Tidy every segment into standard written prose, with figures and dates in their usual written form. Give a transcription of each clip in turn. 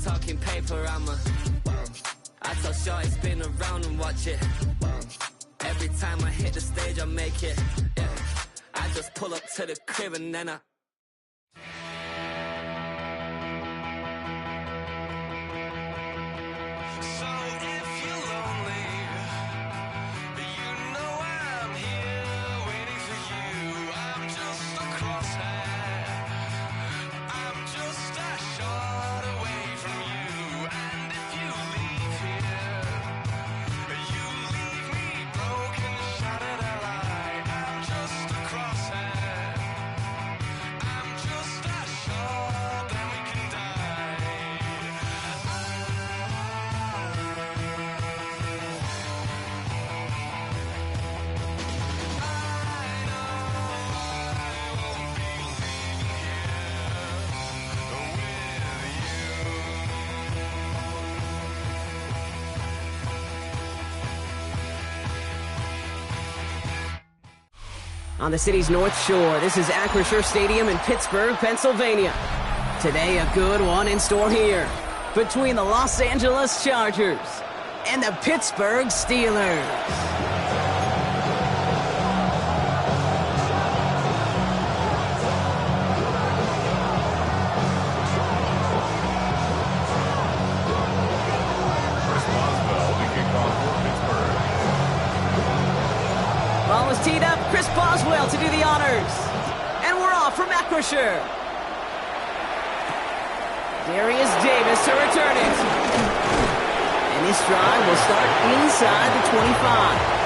talking paper, I tell shorty spin around and watch it. Every time I hit the stage, I make it. Yeah. I just pull up to the crib and then I on the city's North Shore. This is Acrisure Stadium in Pittsburgh, Pennsylvania. Today, a good one in store here between the Los Angeles Chargers and the Pittsburgh Steelers. Ball is teed up. Chris Boswell to do the honors. And we're off from Acrisure. Darius Davis to return it. And this drive will start inside the 25.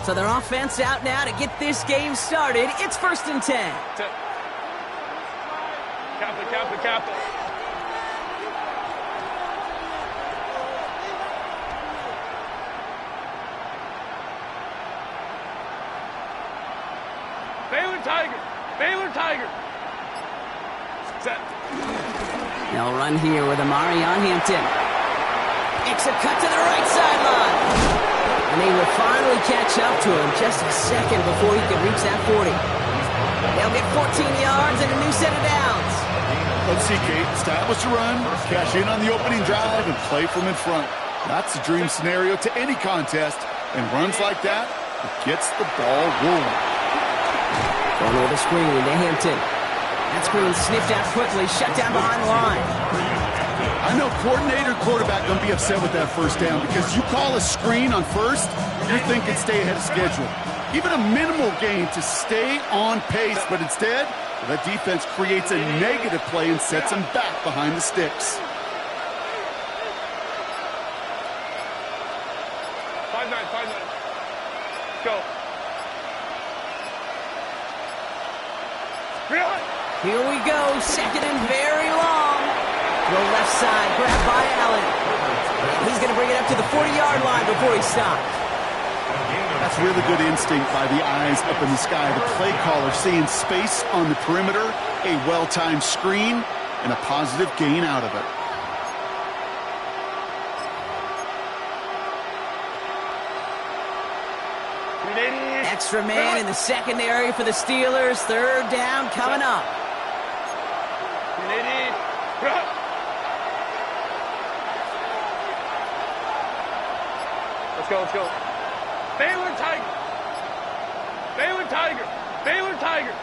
So their offense out now to get this game started. It's 1st and 10. Captain. Baylor Tiger. Set. They'll run here with Amari on Hampton. It's a cut to the right sideline. And they will finally catch up to him just a second before he can reach that 40. They'll get 14 yards and a new set of downs. Let's see, Kate. Establish a run, cash in on the opening drive, and play from in front. That's the dream scenario to any contest. And runs like that, it gets the ball rolling. Going over the screen into Hampton. That screen sniffed out quickly, shut down behind the line. I know coordinator quarterback going to be upset with that first down because you call a screen on first, you're thinking stay ahead of schedule. Even a minimal gain to stay on pace, but instead, that defense creates a negative play and sets them back behind the sticks. 5-9. Go. Here we go, 2nd and very long. The left side, grabbed by Allen. He's going to bring it up to the 40-yard line before he stops. That's really good instinct by the eyes up in the sky. The play caller seeing space on the perimeter, a well-timed screen, and a positive gain out of it. Extra man in the secondary for the Steelers. 3rd down coming up. Let's go. Baylor Tiger.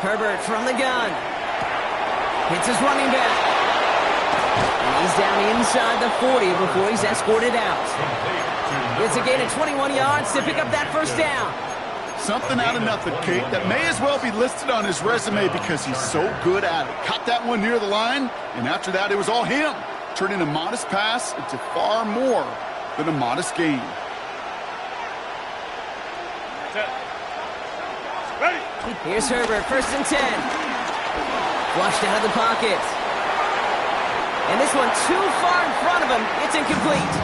Herbert from the gun. Hits his running back. And he's down inside the 40 before he's escorted out. It's a gain of 21 yards to pick up that 1st down. Something out of nothing, Kate, that may as well be listed on his resume because he's so good at it. Caught that one near the line, and after that, it was all him. Turning a modest pass into far more than a modest gain. Ready. Here's Herbert, 1st and 10. Flushed out of the pocket. And this one too far in front of him. It's incomplete.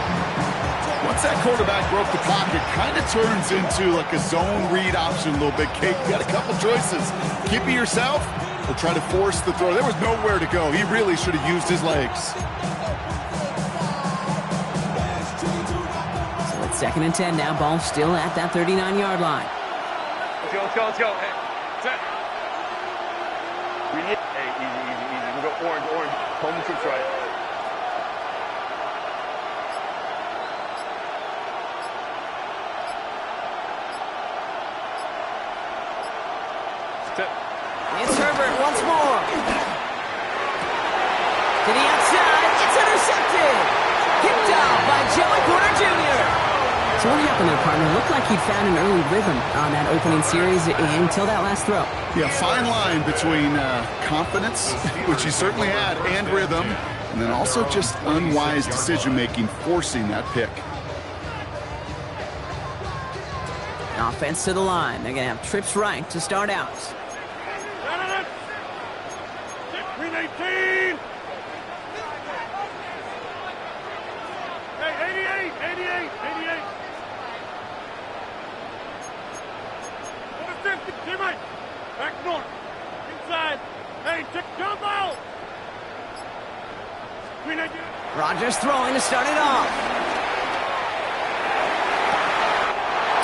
Once that quarterback broke the pocket, kind of turns into like a zone read option a little bit, Kate. You got a couple choices. Keep it yourself or try to force the throw. There was nowhere to go. He really should have used his legs. So it's 2nd and 10 now. Ball still at that 39-yard line. Let's go. Hey, set. Hey, easy. We go orange. Home troops right. It's Herbert once more. To the outside. It's intercepted. Picked off by Joey Porter Jr. So what happened there, partner? Looked like he'd found an early rhythm on that opening series until that last throw. Yeah, fine line between confidence, which he certainly had, and rhythm, and then also just unwise decision-making, forcing that pick. Offense to the line. They're going to have trips right to start out. Green 18. Hey, 88. Over 50, teammate. Back north. Inside. Hey, jump out. Green 18. Rodgers throwing to start it off.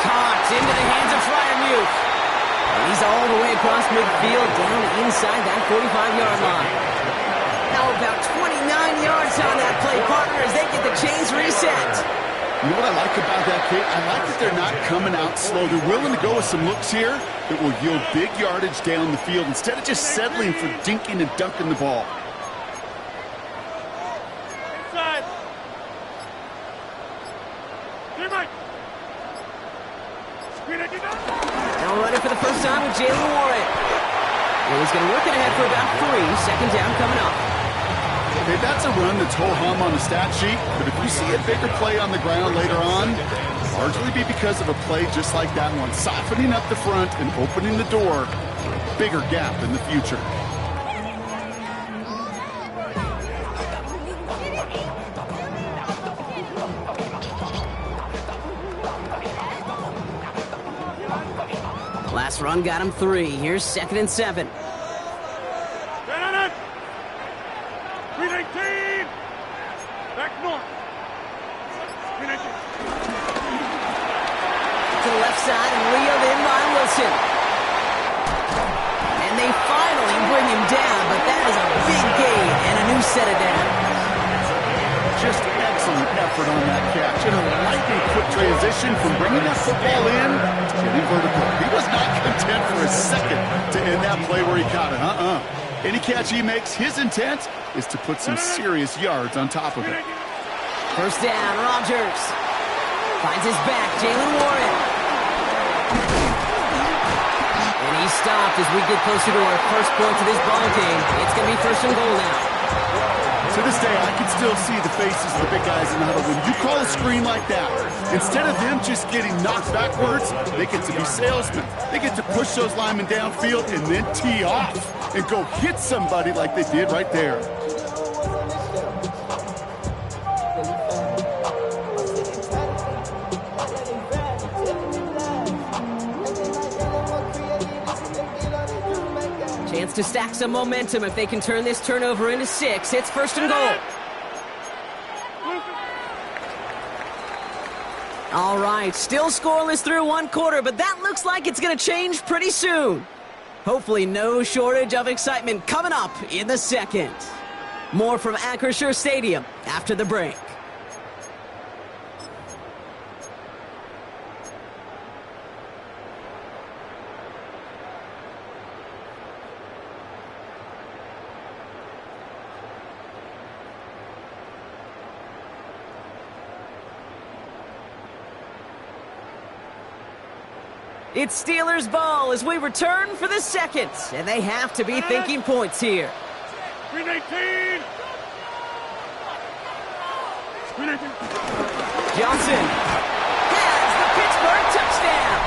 Caught into the hands of Freiermuth. And he's all the way across midfield, down inside that 45-yard line. Now about 29 yards on that play, partner, as they get the chains reset. You know what I like about that, Kate? I like that they're not coming out slow. They're willing to go with some looks here that will yield big yardage down the field instead of just settling for dinking and dunking the ball. Inside. Teammate. Now running for the first time with Jalen Warren. And he's going to work it ahead for about 3. 2nd down coming up. Okay, that's a run that's ho-hum on the stat sheet, but if you see a bigger play on the ground later on, largely be because of a play just like that one, softening up the front and opening the door for a bigger gap in the future. Last run got him 3. Here's 2nd and 7. Back north. To the left side and reeled in by Wilson. And they finally bring him down, but that is a big gain and a new set of downs. Just excellent effort on that catch. And a lightning quick transition from bringing that football in to getting vertical. He was not content for a second to end that play where he caught it. Any catch he makes, his intent is to put some serious yards on top of it. First down, Rodgers. Finds his back, Jalen Warren. And he's stopped as we get closer to our first point of this ball game. It's going to be 1st and goal now. To this day, I can still see the faces of the big guys in the huddle. When you call a screen like that, instead of them just getting knocked backwards, they get to be salesmen. They get to push those linemen downfield and then tee off and go hit somebody like they did right there. Chance to stack some momentum if they can turn this turnover into 6. It's 1st and goal. All right, still scoreless through 1 quarter, but that looks like it's going to change pretty soon. Hopefully no shortage of excitement coming up in the 2nd. More from Acrisure Stadium after the break. It's Steelers ball as we return for the 2nd, and they have to be thinking points here. Green 18. Johnson has the Pittsburgh touchdown.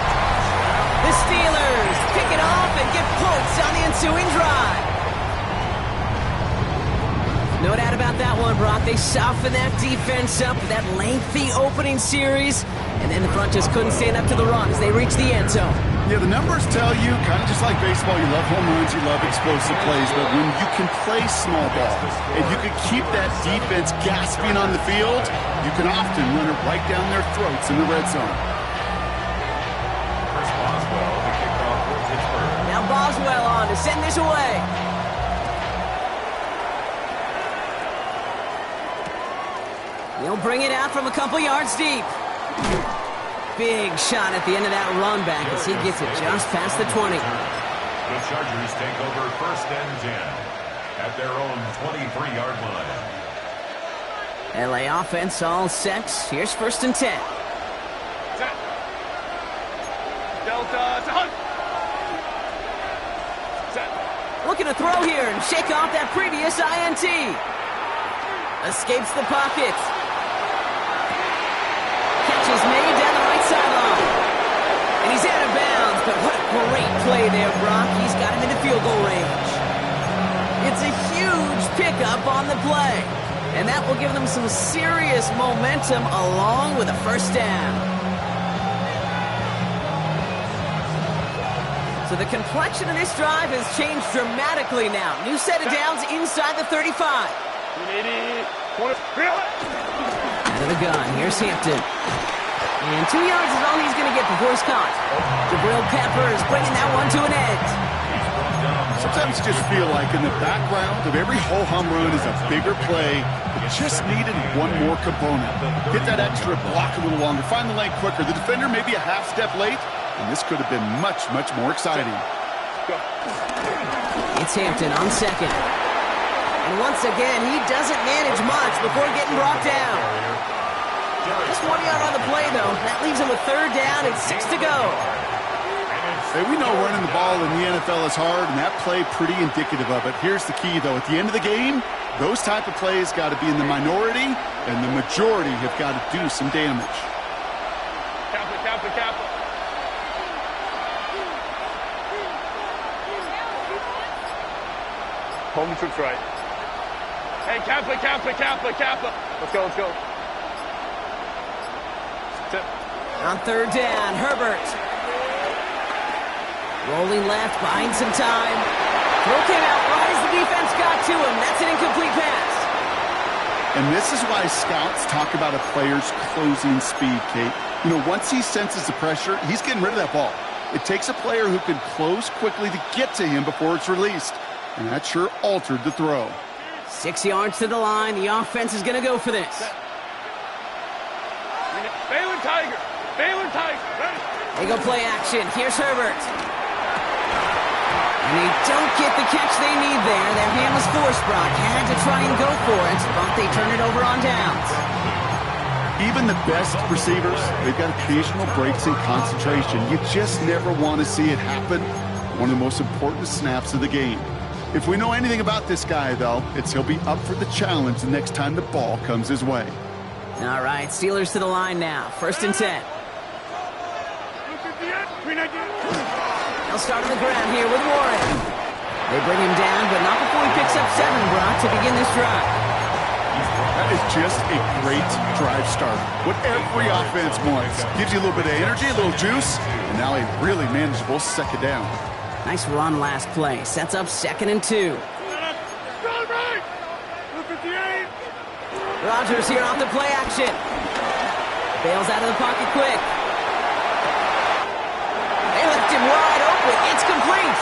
The Steelers pick it off and get points on the ensuing drive. No doubt about that one, Brock. They softened that defense up with that lengthy opening series, and then the front just couldn't stand up to the run as they reached the end zone. Yeah, the numbers tell you, kind of just like baseball, you love home runs, you love explosive plays, but when you can play small ball and you can keep that defense gasping on the field, you can often run it right down their throats in the red zone. Now Boswell on to send this away. He'll bring it out from a couple yards deep. Big shot at the end of that run back as he gets it just past the 20. The Chargers take over 1st and 10 at their own 23-yard line. LA offense all set. Here's 1st and 10. Delta to Hunt. Looking to throw here and shake off that previous INT. Escapes the pocket. Catch is made down the right sideline. And he's out of bounds, but what a great play there, Brock. He's got him into field goal range. It's a huge pickup on the play. And that will give them some serious momentum along with a 1st down. So the complexion of this drive has changed dramatically now. New set of downs inside the 35. Out of the gun, here's Hampton. And 2 yards is all he's going to get before he's caught. Jabril Peppers bringing that one to an end. Sometimes you just feel like in the background of every ho-hum run is a bigger play that just needed one more component. Get that extra block a little longer, find the lane quicker. The defender may be a half step late, and this could have been much, much more exciting. It's Hampton on 2nd. And once again, he doesn't manage much before getting brought down. Just 1 yard on the play, though. That leaves him with 3rd down and 6 to go. Hey, we know running the ball in the NFL is hard, and that play pretty indicative of it. Here's the key, though. At the end of the game, those type of plays got to be in the minority, and the majority have got to do some damage. Kappa. Home troops right. Hey, Kappa. Let's go. Tip. On third down, Herbert. Rolling left, buying some time. Throw came out right as the defense got to him. That's an incomplete pass. And this is why scouts talk about a player's closing speed, Kate. You know, once he senses the pressure, he's getting rid of that ball. It takes a player who can close quickly to get to him before it's released. And that sure altered the throw. 6 yards to the line. The offense is going to go for this. Baylor Tiger. They go play action. Here's Herbert. And they don't get the catch they need there. Their hand was forced, Brock. Had to try and go for it, but they turn it over on downs. Even the best receivers, they've got occasional breaks in concentration. You just never want to see it happen. One of the most important snaps of the game. If we know anything about this guy, though, it's he'll be up for the challenge the next time the ball comes his way. All right, Steelers to the line now. 1st and 10. They'll start on the ground here with Warren. They bring him down, but not before he picks up 7, Brock, to begin this drive. That is just a great drive start. What every offense wants. Gives you a little bit of energy, a little juice, and now a really manageable 2nd down. Nice run last play. Sets up 2nd and 2. Rodgers here off the play action. Bails out of the pocket quick. They left him wide open. It's complete.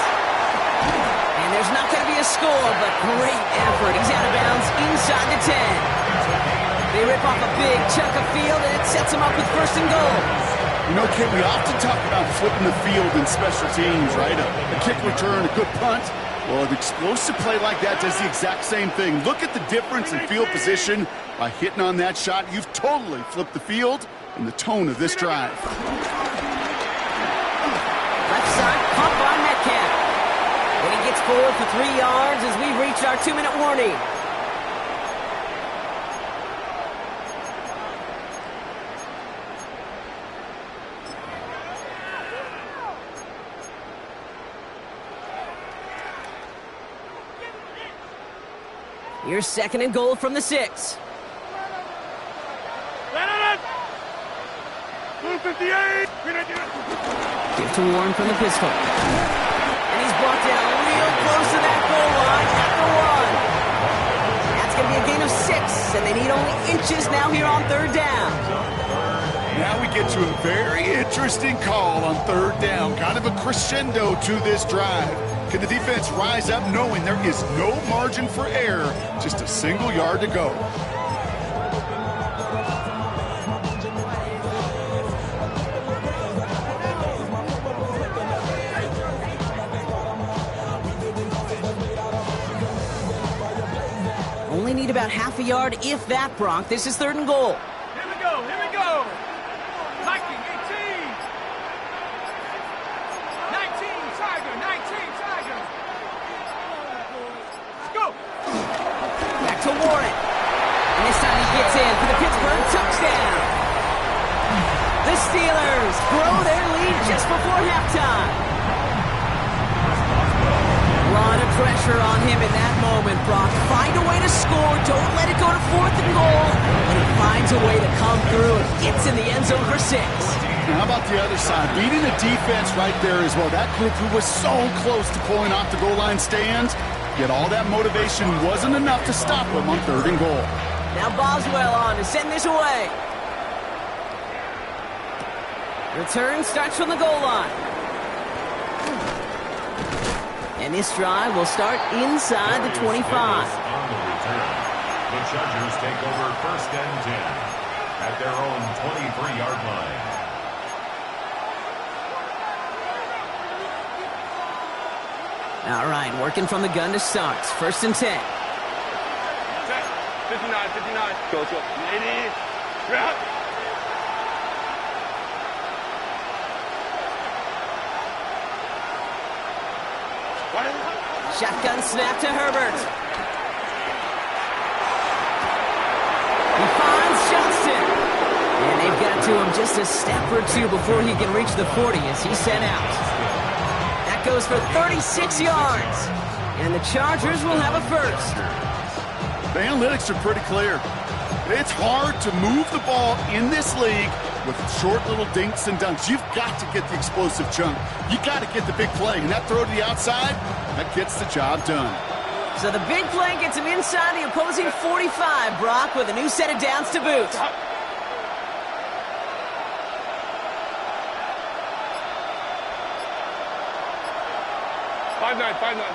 And there's not going to be a score, but great effort. He's out of bounds inside the 10. They rip off a big chunk of field, and it sets him up with 1st and goal. You know, Kate, we often talk about flipping the field in special teams, right? A kick return, a good punt. Well, an explosive play like that does the exact same thing. Look at the difference in field position. By hitting on that shot, you've totally flipped the field and the tone of this drive. Left side, pump by Metcalf. And he gets forward for 3 yards as we reach our 2-minute warning. Here's 2nd and goal from the 6. 258. Give to Warren from the pistol. And he's brought down real close to that goal line at the 1. That's going to be a gain of 6, and they need only inches now here on 3rd down. Now we get to a very interesting call on 3rd down. Kind of a crescendo to this drive. Can the defense rise up knowing there is no margin for error? Just a single yard to go. Only need about half a yard, if that, Brock. This is 3rd and goal. Here we go. Nike, 18. 19, Tiger. Let's go. Back to Warren. And this time he gets in for the Pittsburgh touchdown. The Steelers grow their lead just before halftime. A lot of pressure on him in that moment, Brock. Find a way to score. Don't let it go to 4th and goal. And he finds a way to come through and gets in the end zone for 6. Now, how about the other side? Beating the defense right there as well. That group who was so close to pulling off the goal line stand, yet all that motivation wasn't enough to stop him on 3rd and goal. Now Boswell on to send this away. Return starts from the goal line. And this drive will start inside the 25. On the return, the Chargers take over 1st and 10 at their own 23-yard line. All right, working from the gun to start. 1st and 10. 59. Go. 80. Drop. Shotgun snap to Herbert. He finds Johnston. And they've got to him just a step or two before he can reach the 40 as he's sent out. That goes for 36 yards. And the Chargers will have a first. The analytics are pretty clear. It's hard to move the ball in this league with short little dinks and dunks. You've got to get the explosive chunk. You got to get the big play. And that throw to the outside, that gets the job done. So the big play gets him inside the opposing 45, Brock, with a new set of downs to boot. 5-9, 5-9.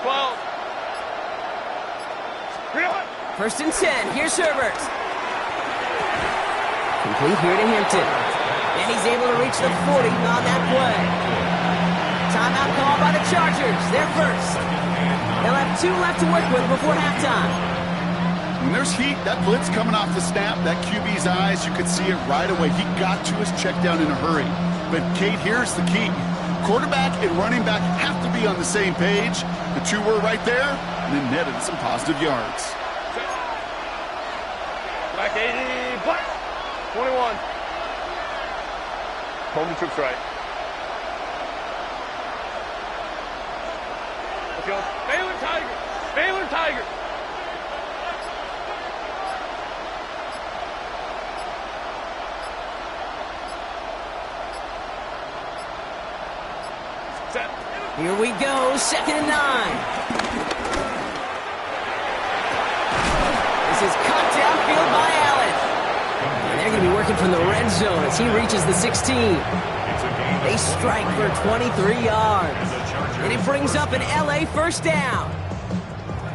12. First and 10. Here's Herbert. Complete here to Hampton. And he's able to reach the 40 on that play. Timeout called by the Chargers. They're first. They'll have 2 left to work with before halftime. When there's heat, that blitz coming off the snap, that QB's eyes, you could see it right away. He got to his check down in a hurry. But, Kate, here's the key. Quarterback and running back have to be on the same page. The 2 were right there, and then netted some positive yards. Back 80, black. 21. Home troops right. Let's go. Baylor Tiger. Baylor Tiger. Set. Here we go, 2nd and 9. This is cut downfield by Allen. And they're going to be working from the red zone as he reaches the 16. They strike for 23 yards. And it brings up an LA first down.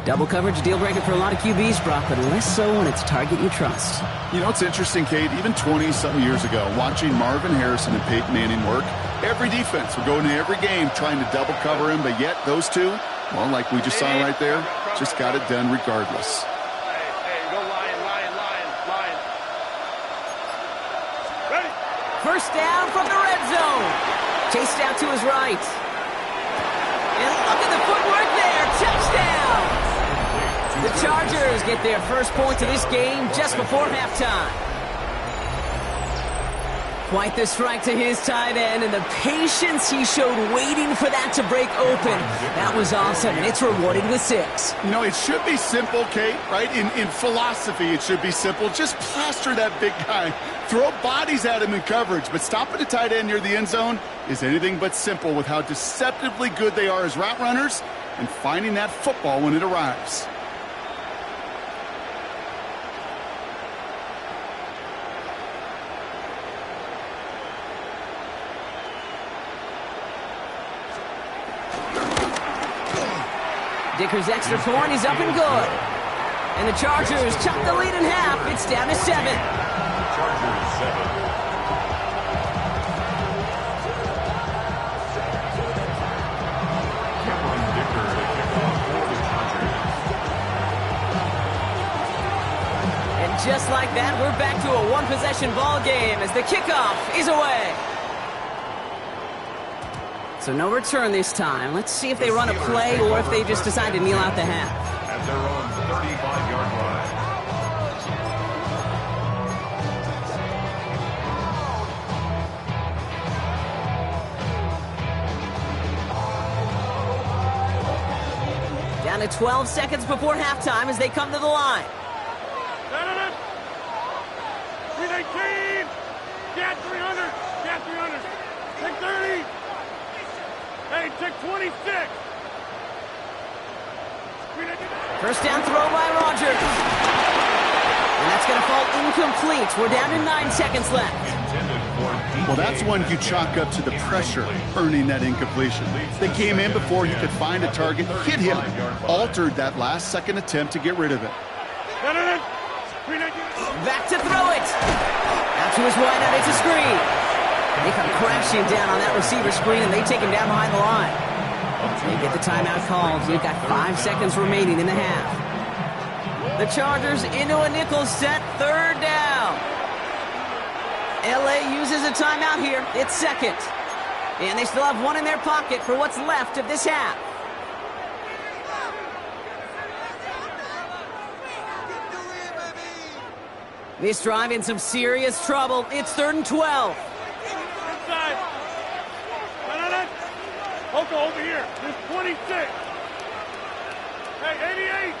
Double coverage deal breaker for a lot of QBs, Brock, but less so when it's target you trust. You know, it's interesting, Kate, even 20-something years ago, watching Marvin Harrison and Peyton Manning work, every defense would go into every game trying to double cover him, but yet those 2, well, like we just saw right there, just got it done regardless. Hey, go Lion. Ready? First down from the red zone. Chased out to his right. And look at the footwork there. Touchdown. The Chargers get their first points of this game just before halftime. Quite the strike to his tight end, and the patience he showed waiting for that to break open. That was awesome, and it's rewarded with 6. You know, it should be simple, Kate, right? In philosophy, it should be simple. Just plaster that big guy. Throw bodies at him in coverage, but stopping a tight end near the end zone is anything but simple with how deceptively good they are as route runners and finding that football when it arrives. Dicker's extra point is up and good. And the Chargers chop the lead in half. It's down to 7. Chargers 7. Cameron Dicker to kick off for the Chargers. And just like that, we're back to a one-possession ball game as the kickoff is away. So no return this time. Let's see if they run a play or if they just decide to kneel out the half. At their own 35-yard line. Down to 12 seconds before halftime as they come to the line. 319. Get 300. Get 300. Take 30. Hey, check 26. First down throw by Rogers. And that's going to fall incomplete. We're down to 9 seconds left. Well, that's one you chalk up to the pressure earning that incompletion. They came in before he could find a target, hit him, altered that last-second attempt to get rid of it. Back to throw it. Out to his wide out. It's a screen. They come crashing down on that receiver screen, and they take him down behind the line. They get the timeout called. You've got 5 seconds remaining in the half. The Chargers into a nickel set, 3rd down. LA uses a timeout here. It's 2nd. And they still have one in their pocket for what's left of this half. This drive in some serious trouble. It's 3rd and 12. Inside. No. Oko, over here. There's 26. Hey, 88.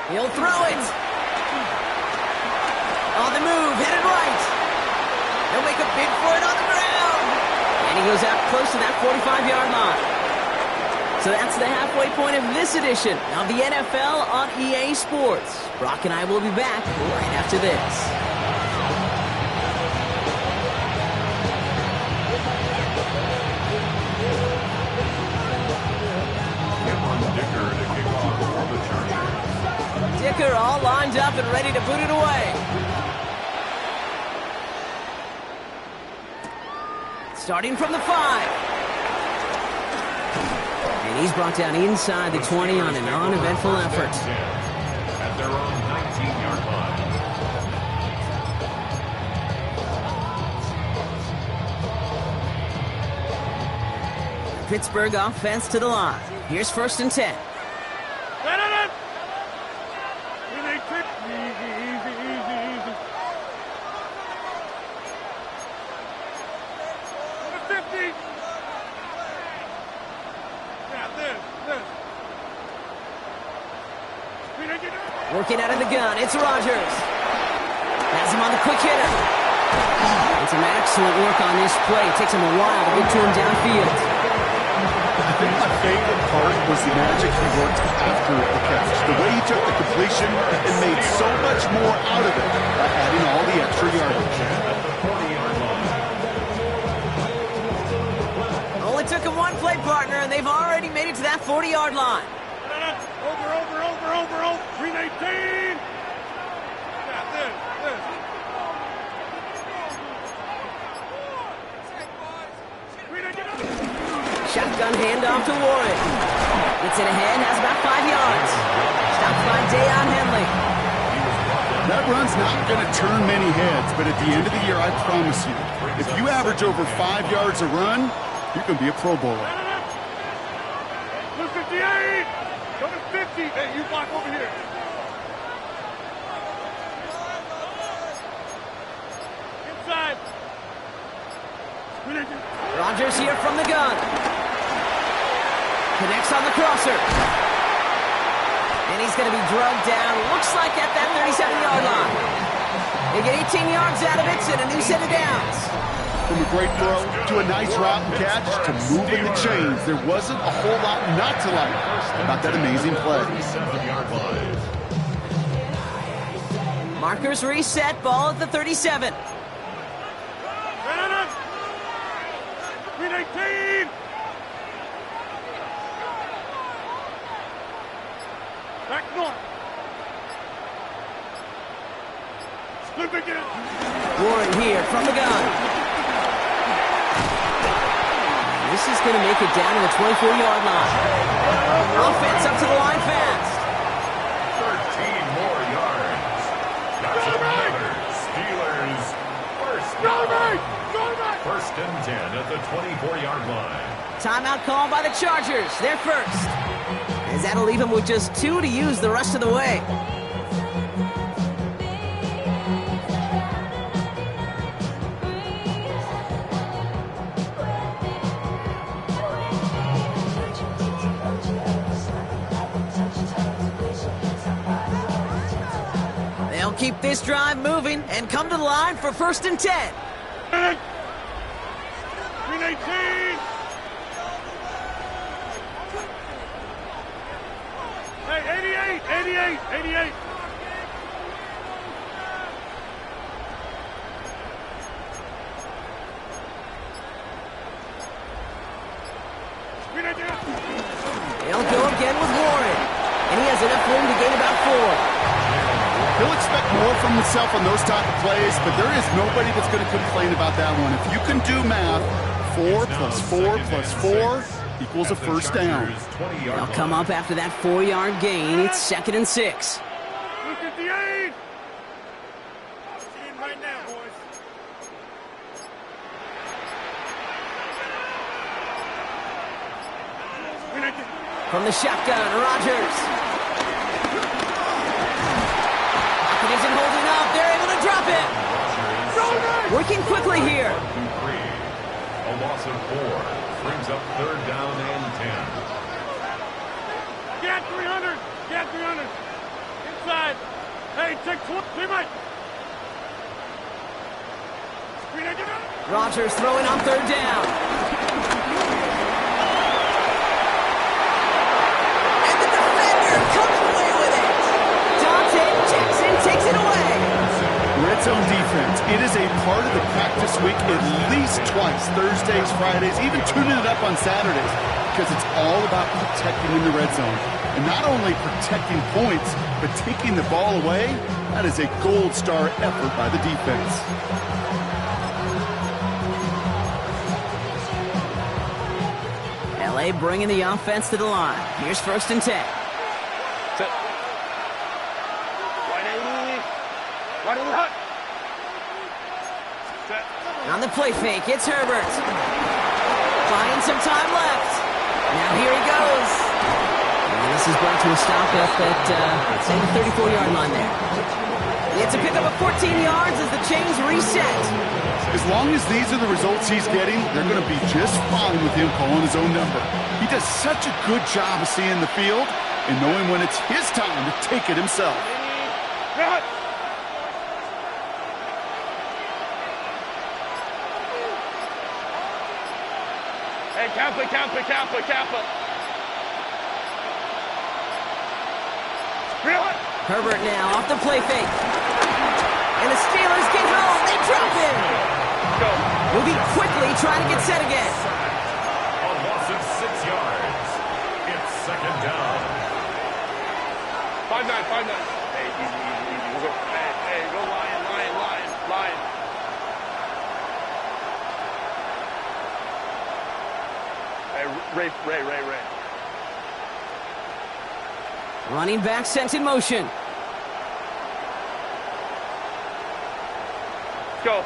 He'll throw it. On the move, headed right. He'll make a bid for it on the ground. And he goes out close to that 45-yard line. So that's the halfway point of this edition of the NFL on EA Sports. Brock and I will be back right after this. Dicker all lined up and ready to boot it away. Starting from the 5. And he's brought down inside the 20 on an uneventful effort. At their own 19-yard line. Pittsburgh offense to the line. Here's 1st and 10. Easy. 50. Yeah, this. Working out of the gun, it's Rodgers. Has him on the quick hitter. And some excellent work on this play. It takes him a while to get to him downfield. I think my favorite part was the magic he worked after the catch. The way he took the completion and made so much more out of it by adding all the extra yardage. Only took him one play, partner, and they've already made it to that 40-yard line. Over. 318. Yeah, this. Shotgun handoff to Warren. Gets it ahead, has about 5 yards. Stopped by Deion Henley. That run's not going to turn many heads, but at the end of the year, I promise you, if you average over 5 yards a run, you're going to be a Pro Bowler. 58. Coming 50. Hey, you block over here. Inside. Rodgers here from the gun. Connects on the crosser. And he's going to be drugged down, looks like at that 37-yard line. They get 18 yards out of it and a new set of downs. From a great throw to a nice route and catch to moving the chains, there wasn't a whole lot not to like about that amazing play. Markers reset, ball at the 37. 318. Back north. Slip again. Warren here from the gun. This is going to make it down to the 24-yard line. Offense up to the line fast. 13 more yards. That's what matters. Steelers first and 10 at the 24-yard line. Timeout called by the Chargers. They're first. As that'll leave them with just 2 to use the rest of the way. They'll keep this drive moving and come to the line for 1st and 10. 318. Hey, 88. They'll go again with Warren. And he has enough room to gain about 4. He'll expect more from himself on those type of plays, but there is nobody that's going to complain about that one. If you can do math, 4 plus 4 plus 4 equals a first down. They'll come up after that 4-yard gain. It's 2nd and 6. Look at the 8. Right now, boys. From the shotgun, Rodgers. It isn't holding up. They're able to drop it. Working quickly here. A loss of 4 brings up 3rd down and 10. Get 300. Get 300. Inside. Hey, check 20. Teammate. Rodgers throwing on 3rd down. And the defender comes away with it. Dante Jackson takes it away. Red zone defense. It is a part of the practice week at least twice. Thursdays, Fridays, even tuning it up on Saturdays. Because it's all about protecting in the red zone. And not only protecting points, but taking the ball away. That is a gold star effort by the defense. LA bringing the offense to the line. Here's 1st and 10. Set. 180. 180 hut. Set. On the play fake, it's Herbert. Buying some time left. Now here he goes. And this is brought to a stop at say the 34-yard line there. It's a pickup of 14 yards as the chains reset. As long as these are the results he's getting, they're going to be just fine with him calling his own number. He does such a good job of seeing the field and knowing when it's his time to take it himself. Hey, Kappa. Herbert now off the play fake. And the Steelers get home. They drop him. Go. Moving quickly, trying to get set again. A loss of 6 yards. It's 2nd down. 5-9. Hey, easy. We'll go. Hey, go Lion. Hey, Ray. Running back sent in motion. Go.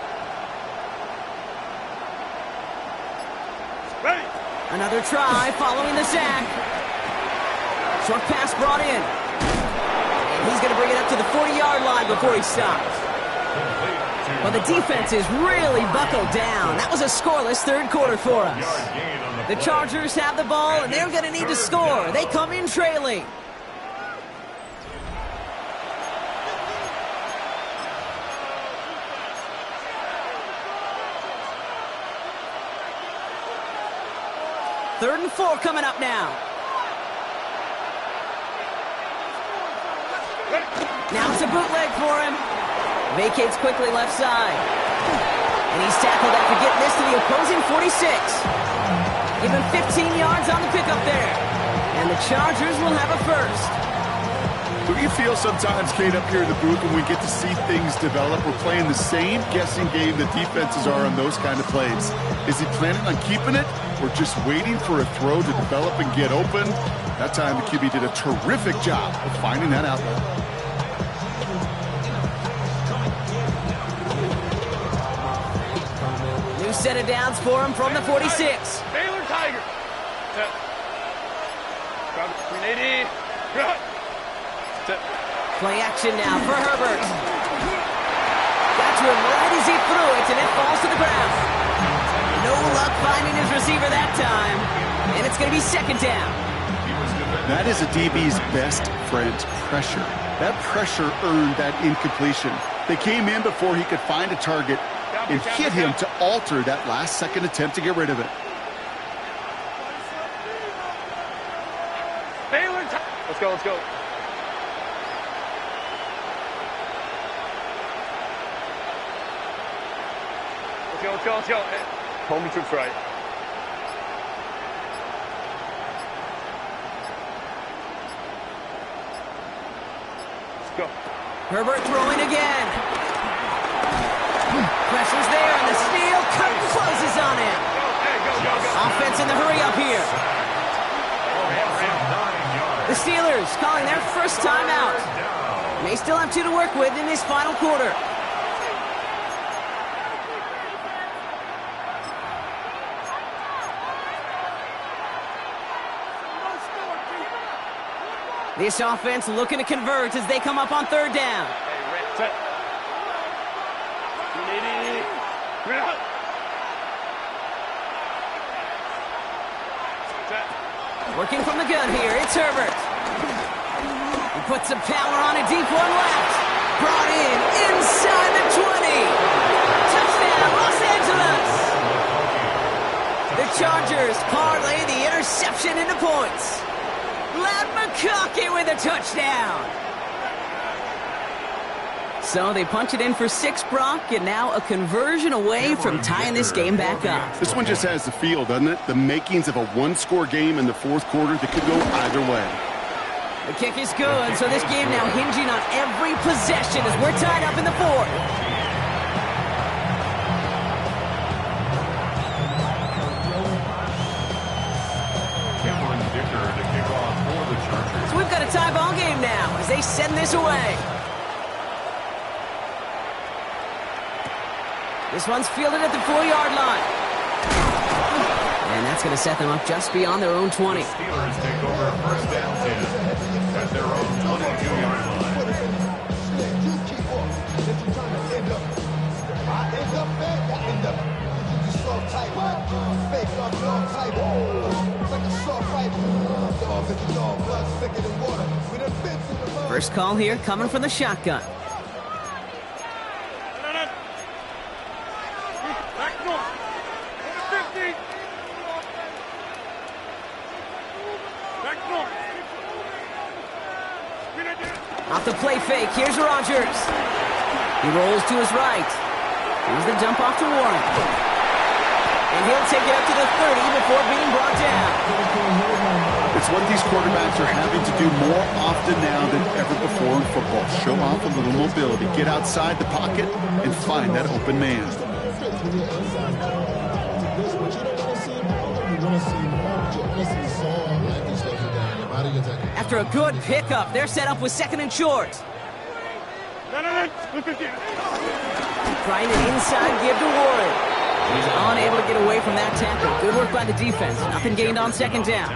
Ready. Another try following the sack. Short pass brought in. And he's going to bring it up to the 40-yard line before he stops. Well, the defense is really buckled down. That was a scoreless 3rd quarter for us. The Chargers have the ball, and they're going to need to score. They come in trailing. Third and 4 coming up now. Now it's a bootleg for him. Vacates quickly left side. And he's tackled after getting this to the opposing 46. Give him 15 yards on the pickup there. And the Chargers will have a first. Do you feel sometimes, Kate, up here in the booth when we get to see things develop? We're playing the same guessing game the defenses are on those kind of plays. Is he planning on keeping it or just waiting for a throw to develop and get open? That time the QB did a terrific job of finding that outlet. New set of downs for him from the 46. Baylor Tiger. Set. 380. Play action now for Herbert. Got to him right as he threw it, and it falls to the ground. No luck finding his receiver that time, and it's going to be 2nd down. That is a DB's best friend, pressure. That pressure earned that incompletion. They came in before he could find a target and hit him to alter that last-second attempt to get rid of it. Let's go. Let's go. Home troops right. Let's go. Herbert throwing again. Pressure's there, and the steal closes on him. Go. Offense in the hurry up here. The Steelers calling their first timeout. May still have 2 to work with in this final quarter. This offense looking to convert as they come up on third down. Set. Working from the gun here, it's Herbert. He puts some power on a deep one left. Brought in inside the 20. Touchdown, Los Angeles. The Chargers parlay the interception into points. Lad McConkey with a touchdown. So they punch it in for 6, Brock, and now a conversion away from tying this game back up. This one just has the feel, doesn't it? The makings of a one-score game in the fourth quarter that could go either way. The kick is good, so this game now hinging on every possession as we're tied up in the fourth. So we've got a tie ball game now as they send this away. This one's fielded at the 4-yard line. And that's going to set them up just beyond their own 20. The Steelers take over first down 10 at their own 22-yard line. First call here coming from the shotgun. Off the play fake, here's Rodgers. He rolls to his right. Here's the dump off to Warren. And he'll take it up to the 30 before being brought down. It's what these quarterbacks are having to do more often now than ever before in football. Show off a little mobility, get outside the pocket, and find that open man. After a good pickup, they're set up with 2nd and short. Trying an inside give to Warren. He's unable to get away from that tackle. Good work by the defense. Nothing gained on 2nd down.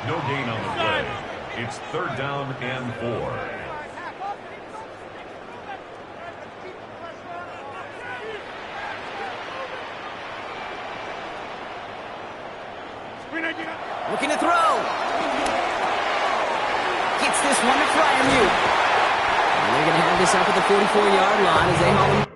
No gain on the play. It's 3rd down and 4. Looking to throw. Gets this one to Fryermuth. And they're going to have this up at the 44-yard line as they haul him.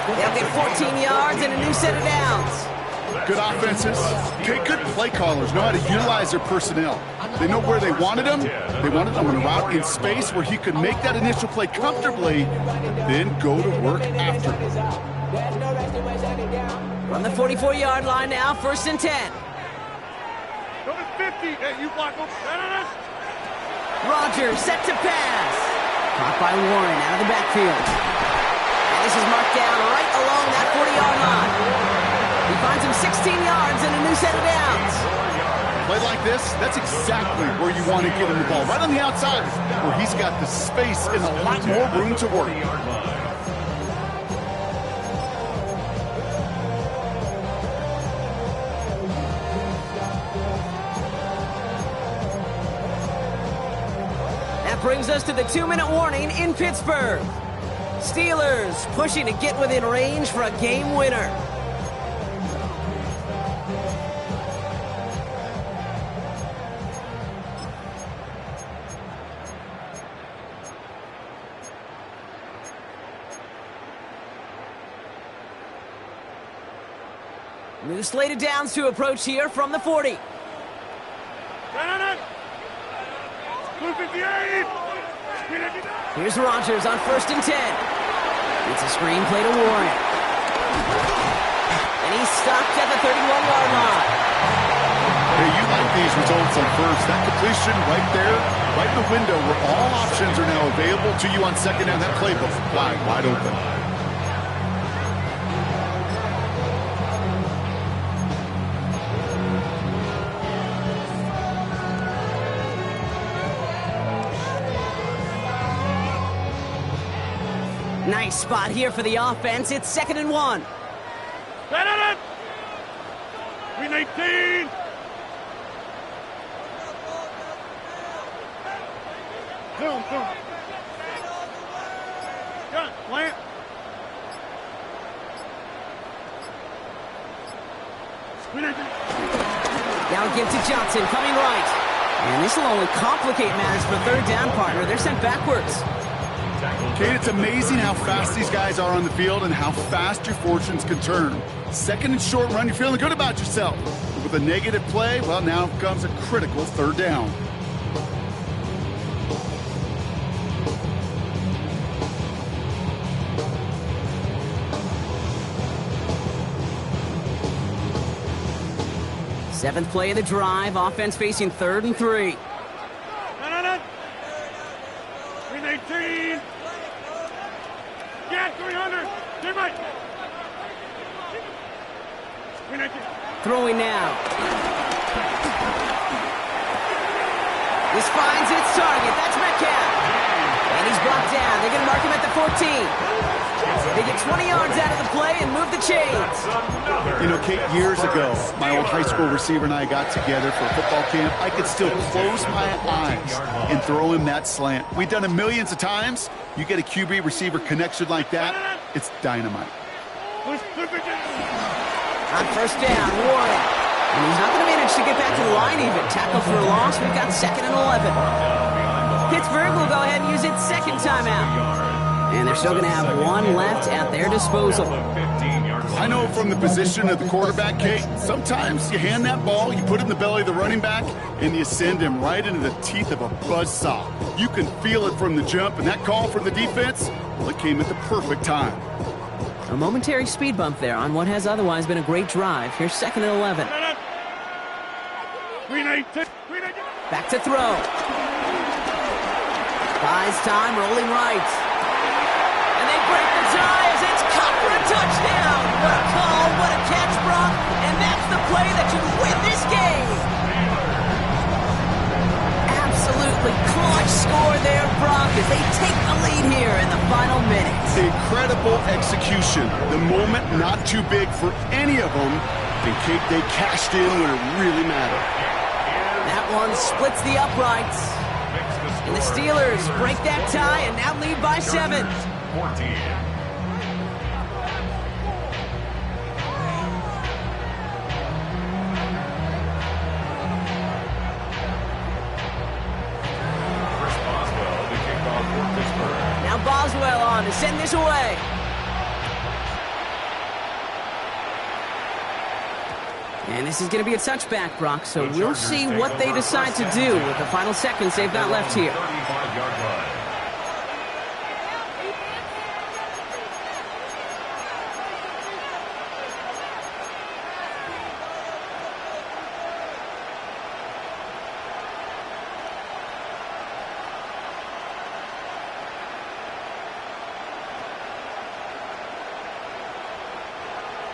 They'll get 14 yards and a new set of downs. Good offenses. Okay, good play callers know how to utilize their personnel. They know where they wanted them. They wanted them on a route in space where he could make that initial play comfortably, then go to work after. From the 44-yard line now, 1st and 10. Go to 50. Hey, you block him. Rodgers set to pass. Caught by Warren out of the backfield. And this is marked down right along that 40-yard line. He finds him 16 yards and a new set of downs. Play like this, that's exactly where you want to give him the ball. Right on the outside, where he's got the space and a lot more room to work. That brings us to the 2-minute warning in Pittsburgh. Steelers pushing to get within range for a game winner. New slate of downs to approach here from the 40. Here's Rodgers on 1st and 10. It's a screen play to Warren. And he's stopped at the 31-yard line. Hey, you like these results on first. That completion right there, right in the window where all options are now available to you on second down. That playbook wide open. Nice spot here for the offense. It's 2nd and 1. Green 18. Zoom. Gun, plant. Now give to Johnson, coming right. And this will only complicate matters for 3rd down, partner. They're sent backwards. Kate, it's amazing how fast these guys are on the field and how fast your fortunes can turn. 2nd and short run, you're feeling good about yourself. But with a negative play, well, now comes a critical 3rd down. Seventh play of the drive, offense facing 3rd and 3. Green 18. Get 300. Get right. Green 18. Throwing now. This finds its target. That's Metcalf. And he's brought down. They're going to mark him at the 14. They get 20 yards out of the play and move the chains. You know, Kate, years ago, my old high school receiver and I got together for a football camp. I could still close my eyes and throw him that slant. We've done it millions of times. You get a QB receiver connection like that, it's dynamite. On 1st down, Warren. And he's not going to manage to get back to the line even. Tackle for a loss. We've got 2nd and 11. Pittsburgh will go ahead and use its 2nd timeout. And they're still going to have 1 left at their disposal. I know from the position of the quarterback, Kate, sometimes you hand that ball, you put it in the belly of the running back, and you send him right into the teeth of a buzzsaw. You can feel it from the jump, and that call from the defense, well, it came at the perfect time. A momentary speed bump there on what has otherwise been a great drive. Here's 2nd and 11. Back to throw. Buys time, rolling right. Break the ties. It's caught for a touchdown. What a call, what a catch, Brock. And that's the play that should win this game. Absolutely clutch score there, Brock, as they take the lead here in the final minutes. Incredible execution. The moment not too big for any of them. And Kate, they cashed in when it really mattered. That one splits the uprights. And the Steelers break that tie and now lead by 7. 14. Now Boswell on to send this away. And this is going to be a touchback, Brock, so we'll see what they decide to do with the final seconds they've got left here. 35-yard line.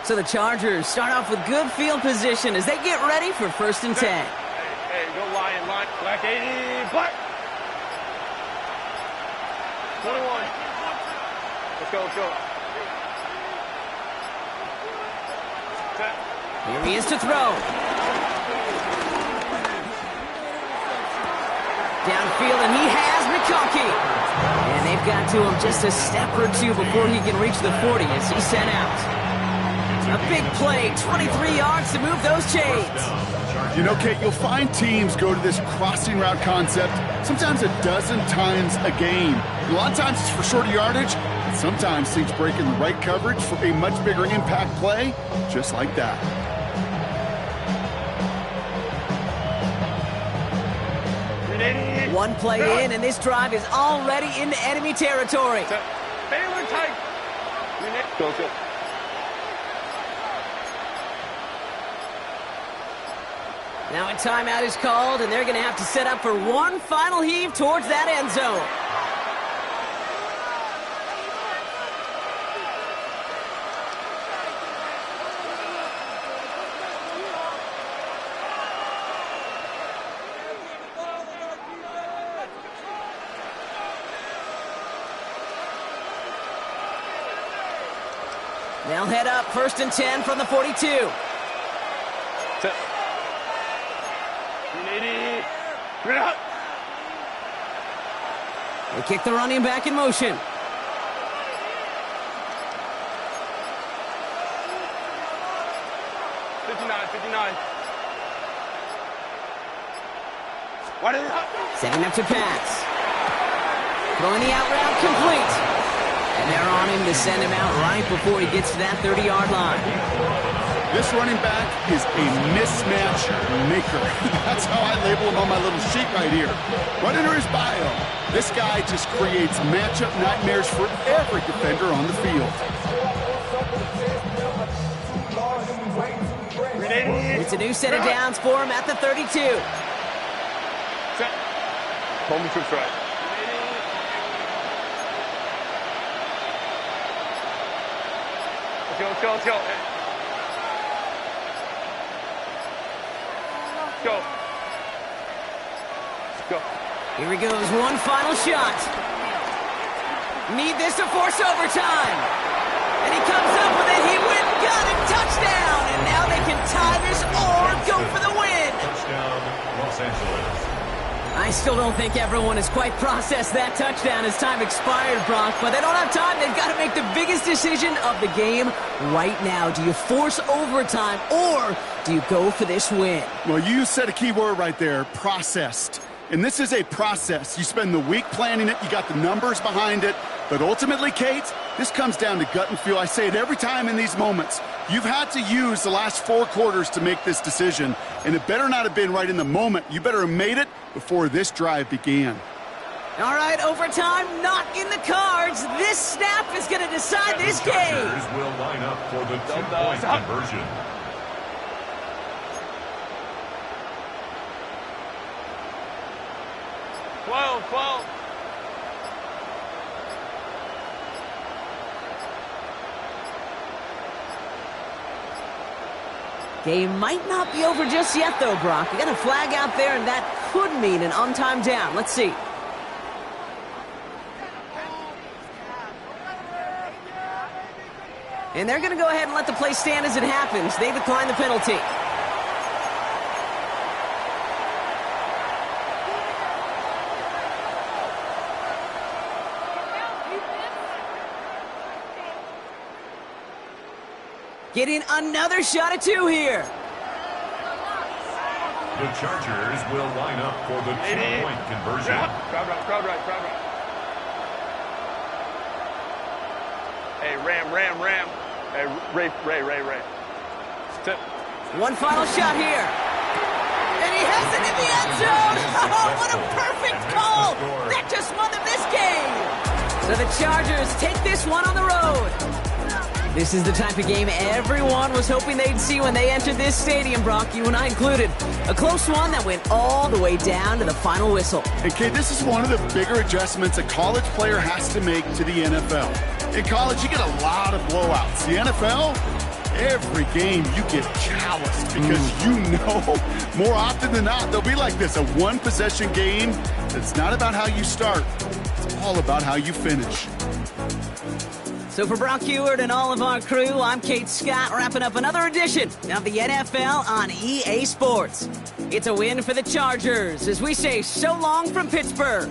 So the Chargers start off with good field position as they get ready for 1st and 10. Hey, go line. Black 80, black. 21. Let's go. Here he is to throw. Downfield, and he has McConkey. And they've got to him just a step or two before he can reach the 40 as he's sent out. A big play, 23 yards to move those chains. You know, Kate, you'll find teams go to this crossing route concept sometimes a dozen times a game. A lot of times it's for shorter yardage, and sometimes things break in the right coverage for a much bigger impact play, just like that. One play in, and this drive is already into enemy territory. Now a timeout is called, and they're going to have to set up for one final heave towards that end zone. They'll head up 1st and 10 from the 42. They kick the running back in motion. Setting up to pass. Throwing the out route complete. And they're on him to send him out right before he gets to that 30-yard line. This running back is a mismatch maker. That's how I label him on my little sheet right here. Right under his bio, this guy just creates matchup nightmares for every defender on the field. It's a new set of downs for him at the 32. Home to strike. Let's go. Here he goes, one final shot. Need this to force overtime. And he comes up with it, he went and got it, touchdown. And now they can tie this or go for the win. Touchdown, Los Angeles. I still don't think everyone has quite processed that touchdown as time expired, Brock, but they don't have time. They've got to make the biggest decision of the game right now. Do you force overtime or do you go for this win? Well, you said a key word right there, processed. And this is a process. You spend the week planning it, you got the numbers behind it, but ultimately, Kate, this comes down to gut and feel. I say it every time in these moments. You've had to use the last 4 quarters to make this decision, and it better not have been right in the moment. You better have made it before this drive began. All right, overtime not in the cards. This snap is going to decide this game. The Chargers will line up for the 2-point conversion. Twelve. Game might not be over just yet, though, Brock. You got a flag out there, and that could mean an on-time down. Let's see. And they're going to go ahead and let the play stand as it happens. They decline the penalty. Getting another shot at 2 here. The Chargers will line up for the 2-point conversion. Crowd right. Hey, Ram. Hey, Ray. Tip. One final shot here. And he has it in the end zone. Oh, what a perfect call. That just won them this game. So the Chargers take this one on the road. This is the type of game everyone was hoping they'd see when they entered this stadium, Brock, you and I included. A close one that went all the way down to the final whistle. And, Kate, this is one of the bigger adjustments a college player has to make to the NFL. In college, you get a lot of blowouts. The NFL, every game you get calloused because you know more often than not they'll be like this, a one-possession game. It's not about how you start. It's all about how you finish. So for Brock Heward and all of our crew, I'm Kate Scott, wrapping up another edition of the NFL on EA Sports. It's a win for the Chargers as we say so long from Pittsburgh.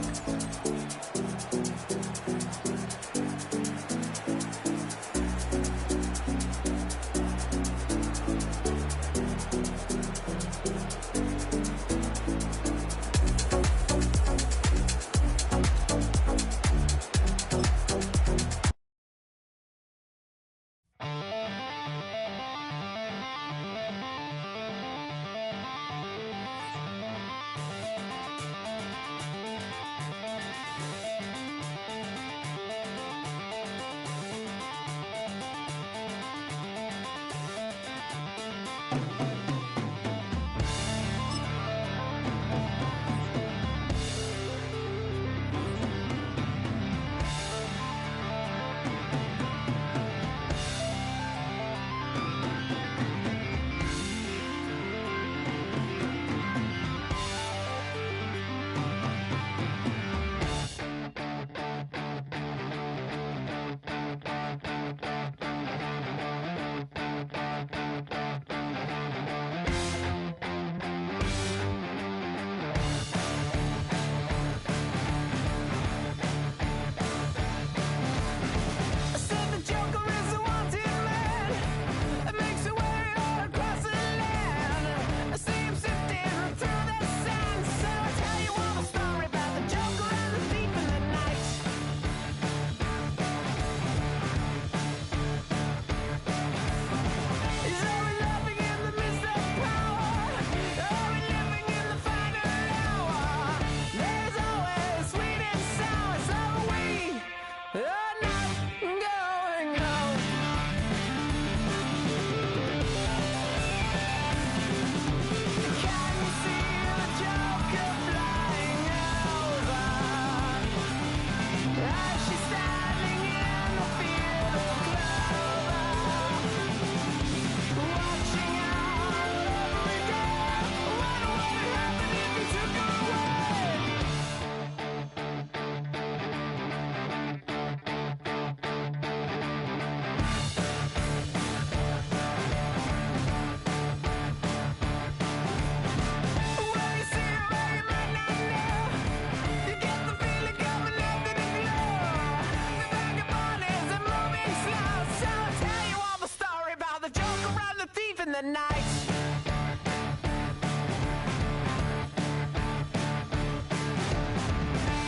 the night.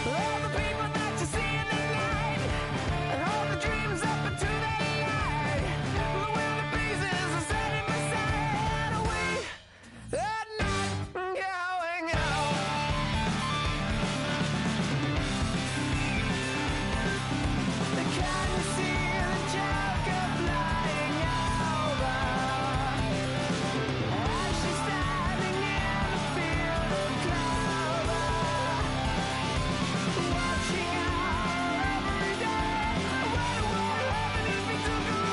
All the people that you see in the night, and all the dreams up into the light. The winter breezes are setting aside. We are not going home. Can you see the Joker flying over? As she's standing in a field of clover, watching her every day. What would happen if we took her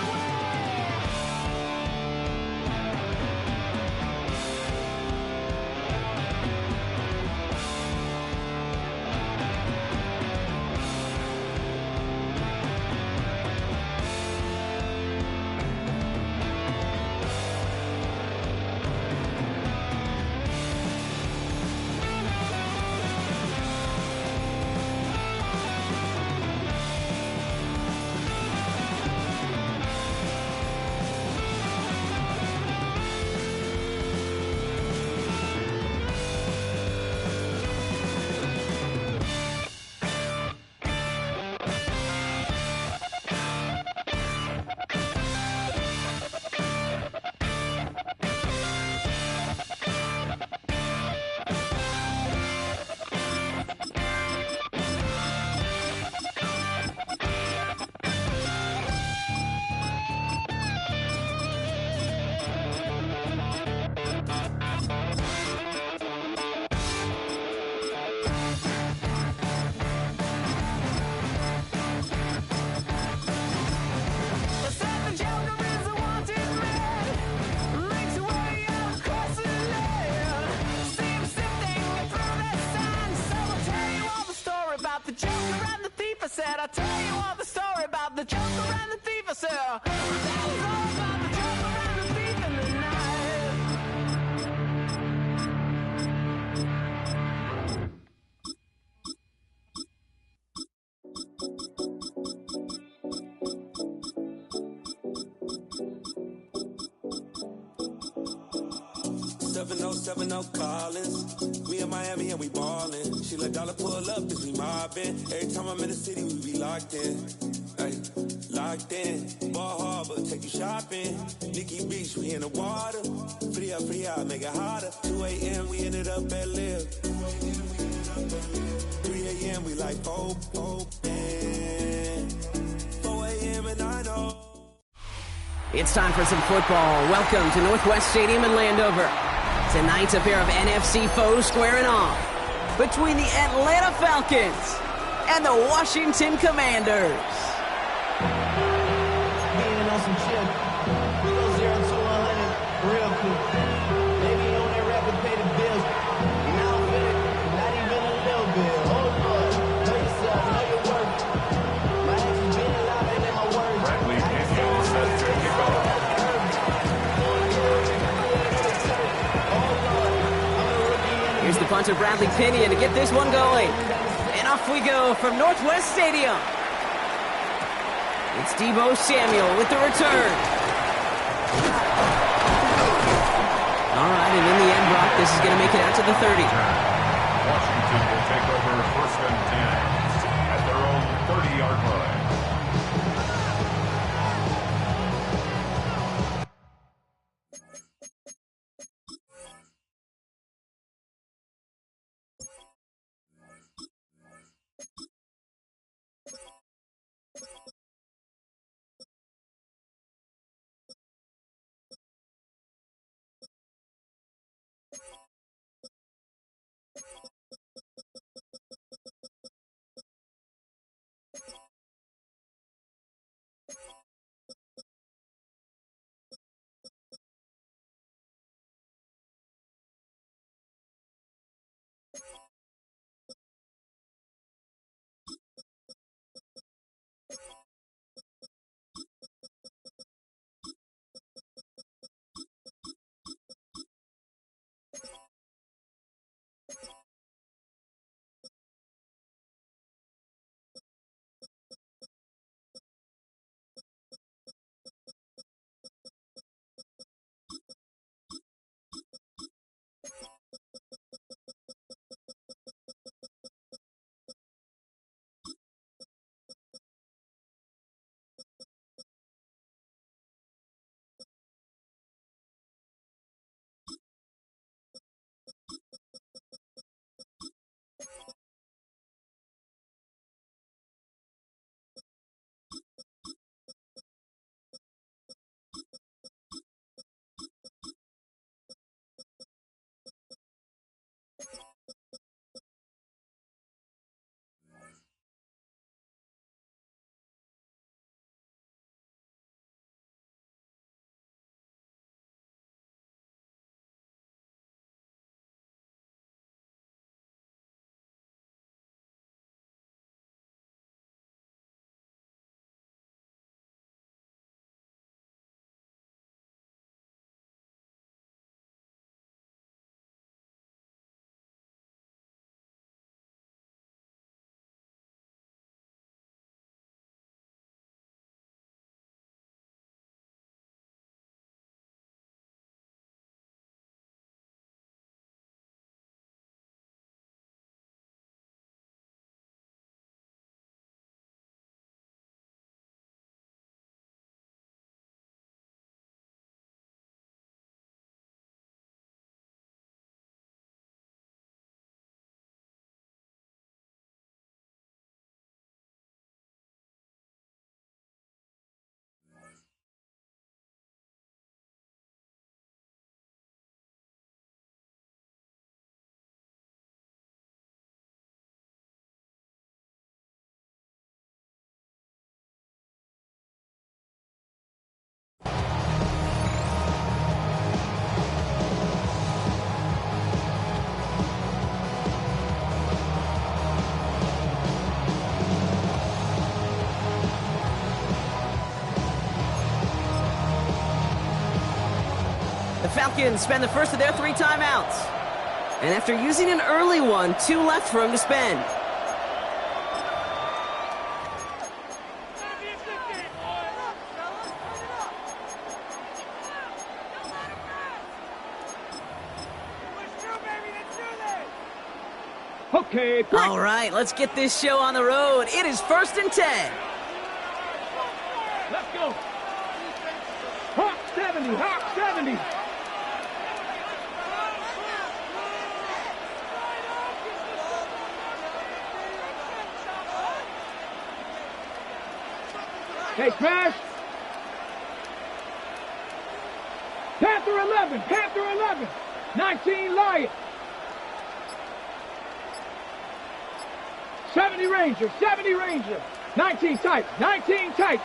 I'll tell you all the story about the Joker and the thief. I said, that was all about the Joker and the thief in the night. Seven oh Collins. We in Miami and we ballin'. She let dollar pull up as we mobbin'. Every time I'm in the city, we be locked in. Ay, locked in. Ball Harbor, take you shopping. Nikki Beach, we in the water. Free up, make it hotter. 2 a.m. we ended up at Live. 3 a.m. we like open. 4 a.m. and I know. It's time for some football. Welcome to Northwest Stadium in Landover. Tonight, a pair of NFC foes squaring off between the Atlanta Falcons and the Washington Commanders. Getting on some chill. We go 0 to 100 real quick. Maybe on that rapid pay the bills. And I don't feel it, not even a little bit. Oh Lord, know yourself, know your worth. My actions being louder than my words. Bradley Pinion set to kick off. Here's the punter, Bradley Pinion, to get this one going. And off we go from Northwest Stadium. It's Deebo Samuel with the return. All right, and in the end, Brock, this is going to make it out to the 30. Washington will take over first and 10 at their own 30-yard line. The Falcons spend the first of their 3 timeouts. And after using an early one, 2 left for him to spend. Okay, All right, let's get this show on the road. It is 1st and 10. let's go. Hawk 70, Hawk 70. Hey, smash. Panther 11. Panther 11. 19 Lion. 70 Ranger. 70 Ranger. 19 tight. 19 tight.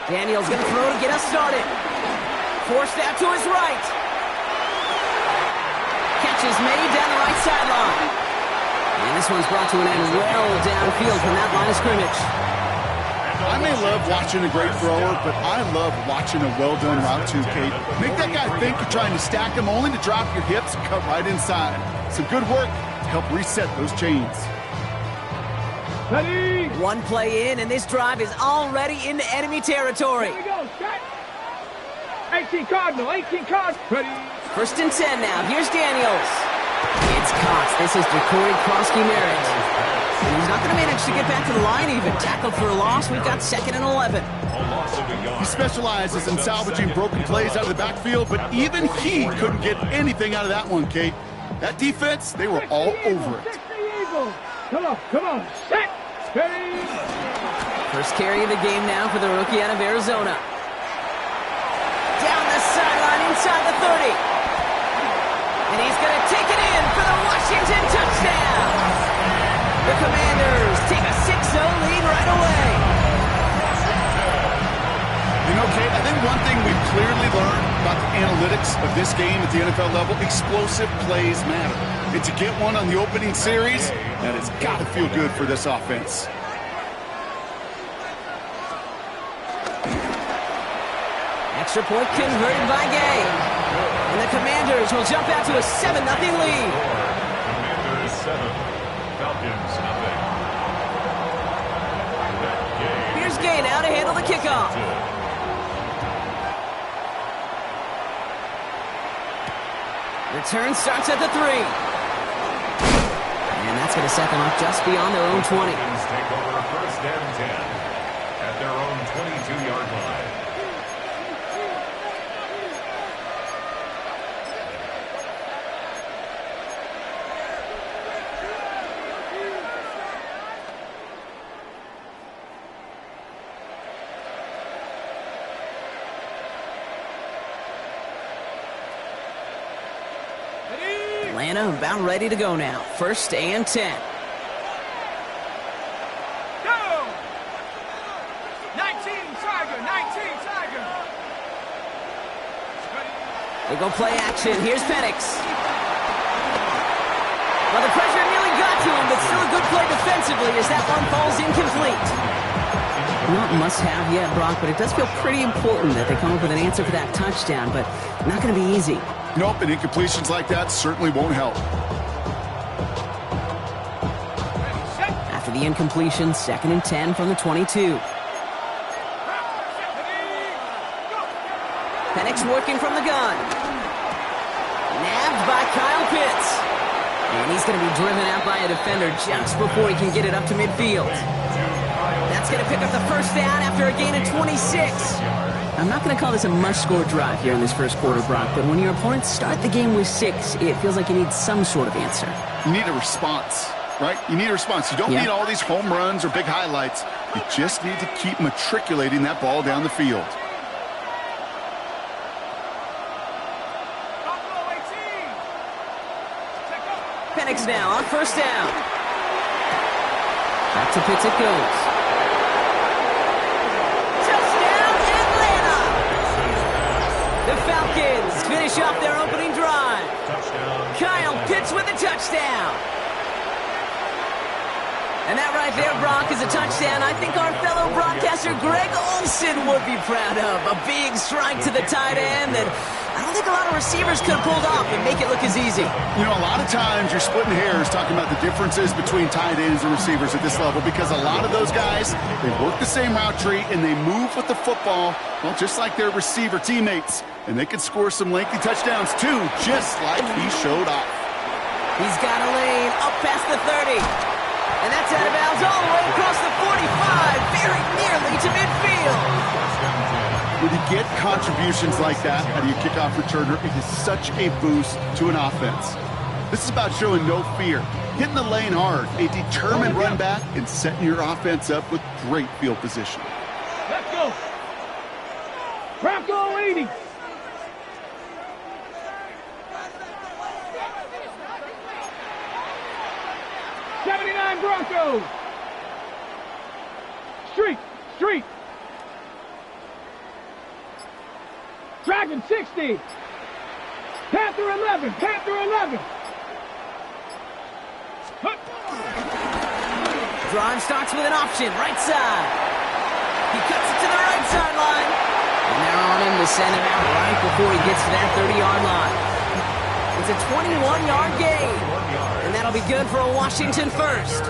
Daniels going to throw to get us started. Forced out to his right. Catch is made down the right sideline. And this one's brought to an end well downfield from that line of scrimmage. I may love watching a great thrower, but I love watching a well-done route too, Kate. Make that guy think you're trying to stack him only to drop your hips and cut right inside. Some good work to help reset those chains. Ready. One play in, and this drive is already into enemy territory. Here we go. Set. 18 Cardinal. 18 Cardinal. Ready. 1st and 10 now. Here's Daniels. It's Cox. This is Jacory Krosky-Merritt. And he's not going to manage to get back to the line even. Tackled for a loss. We've got 2nd and 11. He specializes in salvaging broken plays out of the backfield, but even he couldn't get anything out of that one, Kate. That defense, they were all over it. Come on, come on. Set. Ready. First carry of the game now for the rookie out of Arizona. Down the sideline inside the 30. And he's going to take it in for the Washington touchdown. The Commanders take a 6-0 lead right away. You know, Kate, I think one thing we've clearly learned about the analytics of this game at the NFL level, explosive plays matter. And to get one on the opening series, that has got to feel good for this offense. Extra point converted by Gay. And the Commanders will jump out to a 7-0 lead. Commanders 7, Falcons nothing. Here's Gay now to handle the kickoff. Return starts at the 3. And that's going to set them up just beyond their own 20. Falcons take over 1st and 10 at their own 22-yard line. Atlanta about ready to go now. 1st and 10. Go. 19 Tiger. 19 Tiger. They go play action. Here's Penix. Well, the pressure nearly got to him, but still a good play defensively as that one falls incomplete. Not must-have yet, Brock, but it does feel pretty important that they come up with an answer for that touchdown, but not going to be easy. Nope, and incompletions like that certainly won't help. After the incompletion, 2nd and 10 from the 22. Penix working from the gun. Nabbed by Kyle Pitts. And he's going to be driven out by a defender just before he can get it up to midfield. That's going to pick up the 1st down after a gain of 26. I'm not going to call this a must-score drive here in this first quarter, Brock, but when your opponents start the game with 6, it feels like you need some sort of answer. You need a response, right? You need a response. You don't need all these home runs or big highlights. You just need to keep matriculating that ball down the field. Penix now on 1st down. Back to Pitts it goes. The Falcons finish off their opening drive. Touchdown. Kyle Pitts with a touchdown. And that right there, Brock, is a touchdown I think our fellow broadcaster Greg Olsen would be proud of. A big strike to the tight end that I don't think a lot of receivers could have pulled off and make it look as easy. You know, a lot of times you're splitting hairs talking about the differences between tight ends and receivers at this level because a lot of those guys, they work the same route tree and they move with the football, well, just like their receiver teammates. And they can score some lengthy touchdowns, too, just like he showed off. He's got a lane up past the 30. And that's out of bounds all the way across the 45, very nearly to midfield. When you get contributions like that out of your kickoff returner, it is such a boost to an offense. This is about showing no fear, hitting the lane hard, a determined run back, and setting your offense up with great field position. Let's go. Bronco 80. '79 Broncos. Street. Dragon 60. Panther 11. Drive starts with an option, right side. He cuts it to the right sideline. And they're on him to send him out right before he gets to that 30-yard line. It's a 21-yard gain. And that'll be good for a Washington first.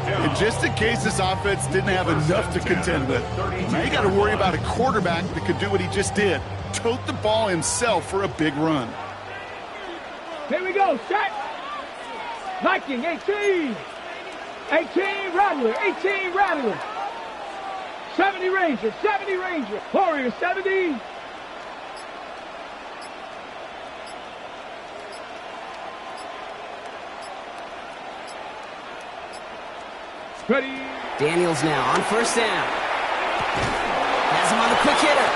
And just in case this offense didn't have enough to contend with, now you got to worry about a quarterback that could do what he just did. Tote the ball himself for a big run. Here we go, set. Viking 18. 18 Rattler. 70 Ranger. Warrior 70. Ready. Daniels now on first down. Has him on the quick hitter.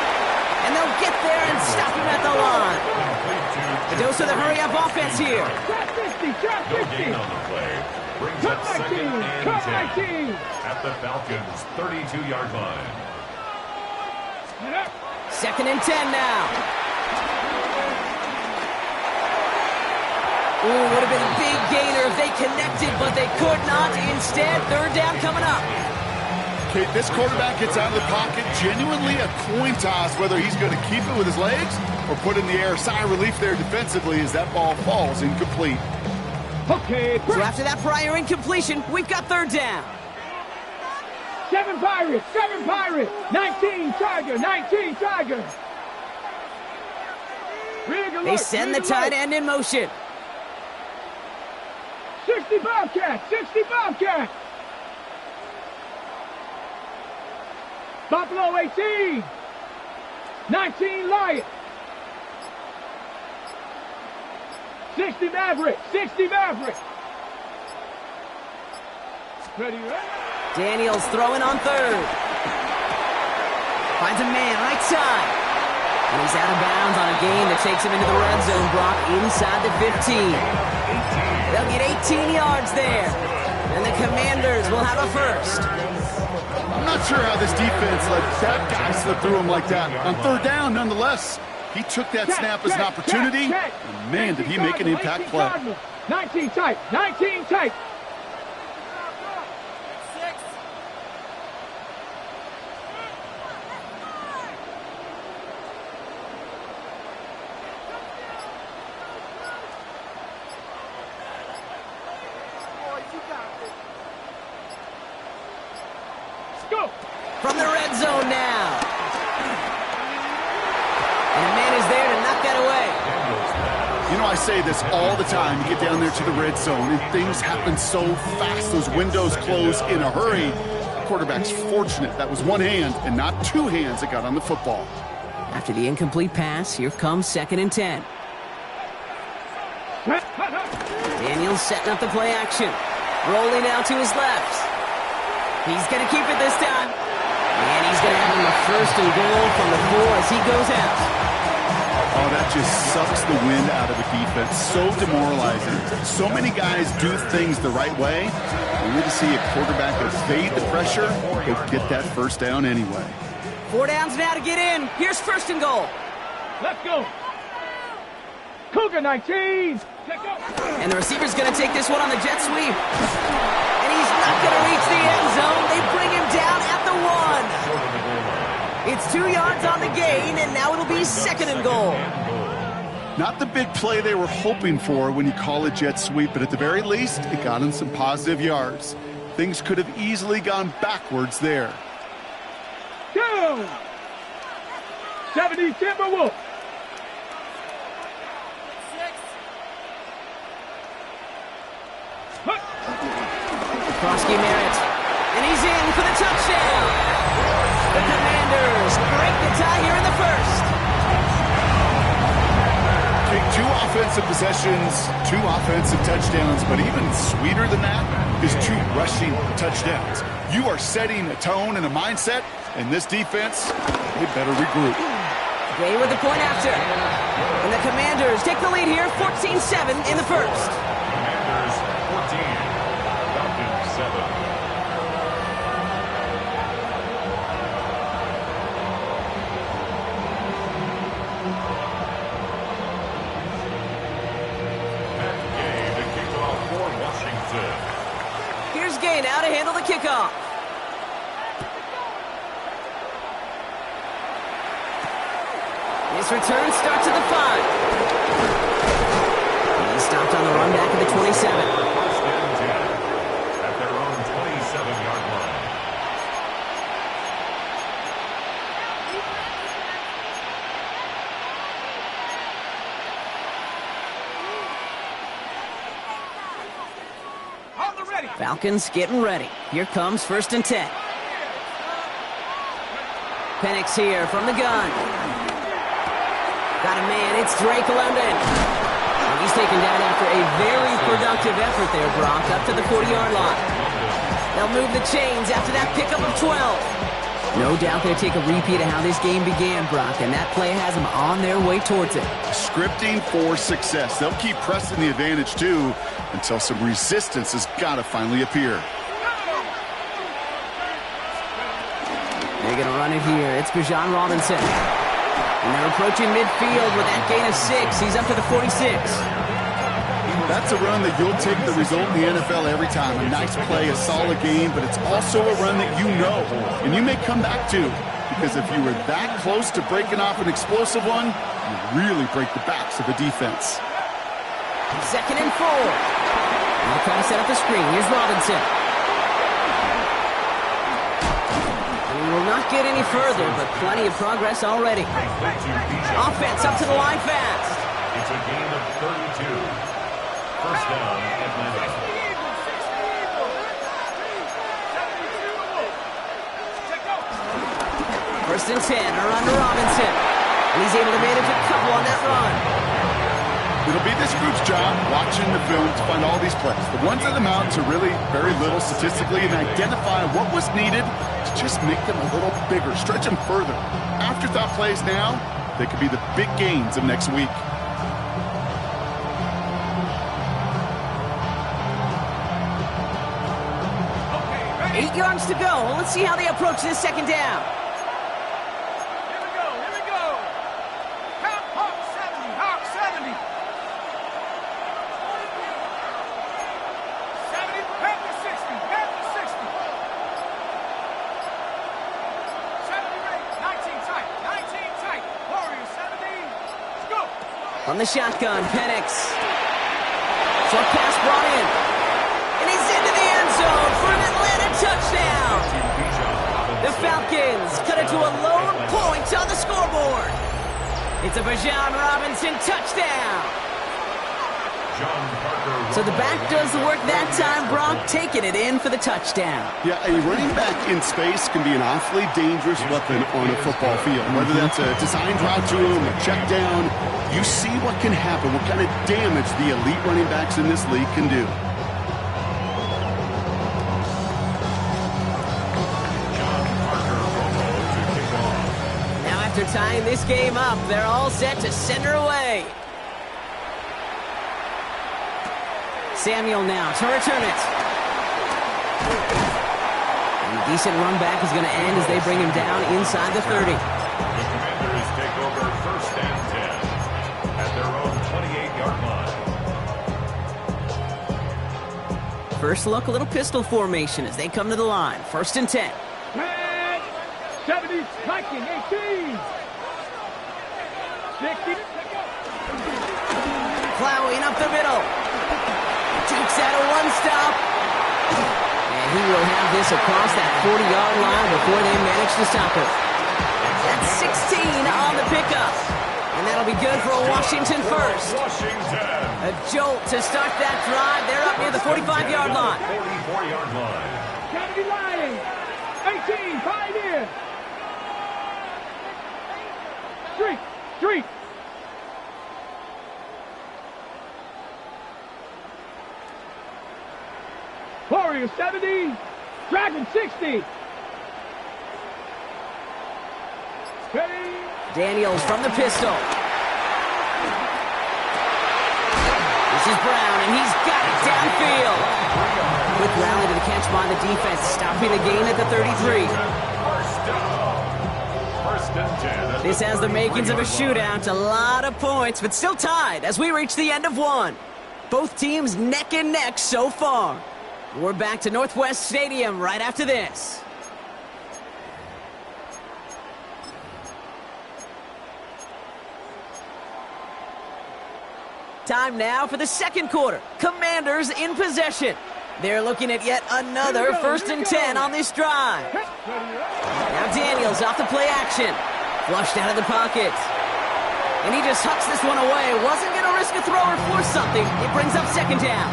And they'll get there and stop him at the line. A dose of the hurry-up offense here. Track 50. No gain on the play. Brings up second and 10 at the Falcons' 32-yard line. Second and 10 now. Ooh, would have been a big gainer if they connected, but they could not. Instead, third down coming up. Okay, this quarterback gets out of the pocket, genuinely a coin toss whether he's going to keep it with his legs or put it in the air. Sigh of relief there defensively as that ball falls incomplete. Okay. So after that prior incompletion, we've got third down. 7 Pirates. 19 Tiger. They send the tight end in motion. 60 Bobcat. Buffalo 18. 19 Lion. 60 Maverick. Ready. Daniels throwing on third. Finds a man right side. And he's out of bounds on a gain that takes him into the red zone, Brock, inside the 15. They'll get 18 yards there. And the Commanders will have a first. I'm not sure how this defense let that guy slip through him like that. On third down, nonetheless, he took that snap as an opportunity. And man, did he make an impact play. 19 tight. From the red zone now. And a man is there to knock that away. You know, I say this all the time. You get down there to the red zone, and things happen so fast. Those windows close in a hurry. The quarterback's fortunate. That was one hand and not two hands that got on the football. After the incomplete pass, here comes second and 10. Daniels setting up the play action. Rolling out to his left. He's going to keep it this time. And he's going to have him a first and goal from the 4 as he goes out. Oh, that just sucks the wind out of a defense. So demoralizing. So many guys do things the right way. Only to see a quarterback evade the pressure or get that first down anyway. 4 downs now to get in. Here's first and goal. Let's go. Cougar 19. And the receiver's going to take this one on the jet sweep. And he's not going to reach the end zone. They bring him down at the 1. It's 2 yards on the gain, and now it'll be second and goal. Not the big play they were hoping for when you call a jet sweep, but at the very least, it got them some positive yards. Things could have easily gone backwards there. Go! 70 Timberwolves. Krosky Merritt, and he's in for the touchdown. The Commanders break the tie here in the first. Okay, 2 offensive possessions, 2 offensive touchdowns, but even sweeter than that is 2 rushing touchdowns. You are setting a tone and a mindset, and this defense, they better regroup. Gay with the point after. And the Commanders take the lead here, 14-7 in the first. Commanders 14, Falcons 7. Here's Gay now to handle the kickoff. His return starts at the 5. He's stopped on the run back at the 27. First and 10 at their own 27-yard line. Falcons getting ready. Here comes 1st and 10. Penix here from the gun. Got a man, it's Drake London. And he's taken down after a very productive effort there, Brock, up to the 40-yard line. They'll move the chains after that pickup of 12. No doubt they'll take a repeat of how this game began, Brock, and that play has them on their way towards it. Scripting for success. They'll keep pressing the advantage, too, until some resistance has got to finally appear. They're going to run it here. It's Bijan Robinson. And they're approaching midfield with that gain of 6. He's up to the 46. That's a run that you'll take the result in the NFL every time. A nice play, a solid game, but it's also a run that you know and you may come back to, because if you were that close to breaking off an explosive one, you really break the backs of the defense. 2nd and 4. They'll try to set up the screen. Here's Robinson. We will not get any further, but plenty of progress already. Offense up to the line fast. It's a gain of 32. First down, Atlanta. 1st and 10, a run to Robinson. And he's able to manage a couple on that run. It'll be this group's job watching the film to find all these plays. The ones in the mountains are really very little statistically, and identify what was needed to just make them a little bigger, stretch them further. Afterthought plays now, they could be the big gains of next week. 8 yards to go. Let's see how they approach this 2nd down. Here we go. Hawk 70, Hawk 70. 70, Panther 60, Panther 60. 70 rate, 19 tight. Warriors 70. Let's go. On the shotgun, Penix. Short pass brought in. And he's into the end zone for an Atlanta touchdown. The Falcons cut it to a lone point on the scoreboard. It's a Bijan Robinson touchdown. So the back does the work that time, Brock, taking it in for the touchdown. Yeah, a running back in space can be an awfully dangerous weapon on a football field. Whether that's a designed route to him, a check down, you see what can happen, what kind of damage the elite running backs in this league can do. Now after tying this game up, they're all set to send her away. Samuel now to return it. And a decent run back is going to end as they bring him down inside the 30. The Commanders take over 1st and 10 at their own 28-yard line. First look, a little pistol formation as they come to the line. 1st and 10. Man, 70, striking, 18. 60. Plowing up the middle. Takes out a one-stop. And he will have this across that 40-yard line before they manage to stop it. That's 16 on the pickup. And that'll be good for a Washington first. A jolt to start that drive. They're up near the 45-yard line. 44-yard line. 70 line. 18, pioneer. Street. Warriors 70, Dragon 60. Ready? Daniels from the pistol. This is Brown, and he's got it downfield. Quick rally to the catch by the defense, stopping the gain at the 33. First and 10. This has the makings of a shootout. A lot of points, but still tied as we reach the end of one. Both teams neck and neck so far. We're back to Northwest Stadium right after this. Time now for the second quarter. Commanders in possession. They're looking at yet another 1st and 10 on this drive. Now Daniels off the play action. Flushed out of the pocket. And he just hucks this one away. Wasn't going to risk a throw or force something. It brings up 2nd down.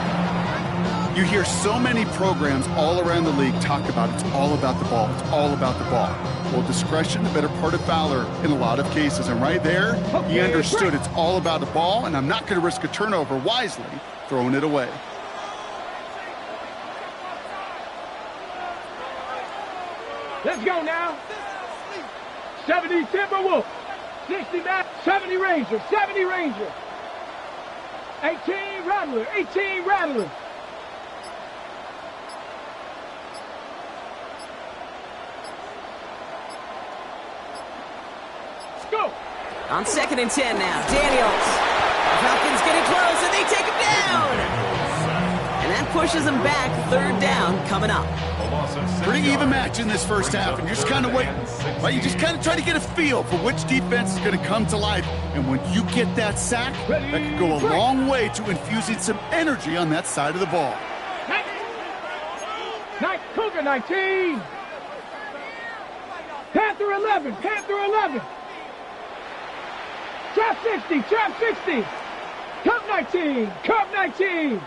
You hear so many programs all around the league talk about it's all about the ball. It's all about the ball. Well, discretion, the better part of valor in a lot of cases. And right there, he understood it's all about the ball, and I'm not going to risk a turnover wisely, throwing it away. Let's go now. 70 Timberwolves. 60 Matt. 70 Ranger. 70 Ranger. 18 Rattler. 18 Rattler. Go. On 2nd and 10 now, Daniels. The Falcons getting close, and they take him down. And that pushes them back. 3rd down coming up. Pretty even match in this first half, and you're just kind of waiting. Right? You just kind of try to get a feel for which defense is going to come to life. And when you get that sack, that could go a long way to infusing some energy on that side of the ball. Cougar 19. Panther 11. Panther 11. Trap 60, trap 60. Cup 19, Cup 19.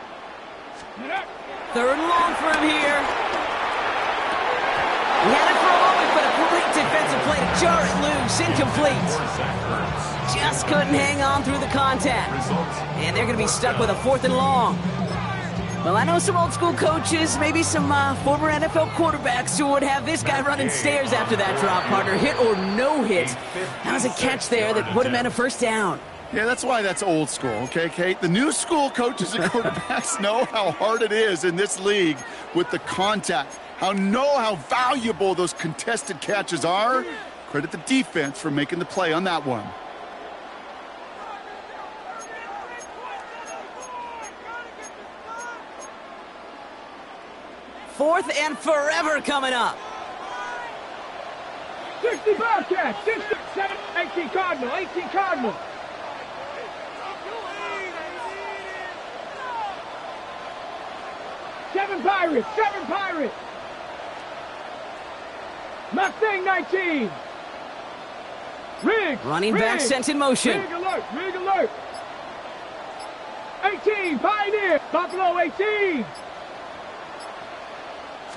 3rd and long for him here. He had it for a moment, but a complete defensive play to jar it loose, incomplete. Just couldn't hang on through the contact. And they're going to be stuck with a 4th and long. Well, I know some old school coaches, maybe some former NFL quarterbacks who would have this guy running stairs after that drop, partner. Hit or no hit. That was a catch there that would have meant a 1st down. Yeah, that's why that's old school, okay, Kate? The new school coaches and quarterbacks know how hard it is in this league with the contact. How valuable those contested catches are. Credit the defense for making the play on that one. 4th and forever coming up. 60 Bearcats, 67, 18 Cardinal, 18 Cardinal. Seven Pirates. Mustang 19. Riggs. Running back sent in motion. Rig alert. 18, Pioneer. Buffalo 18.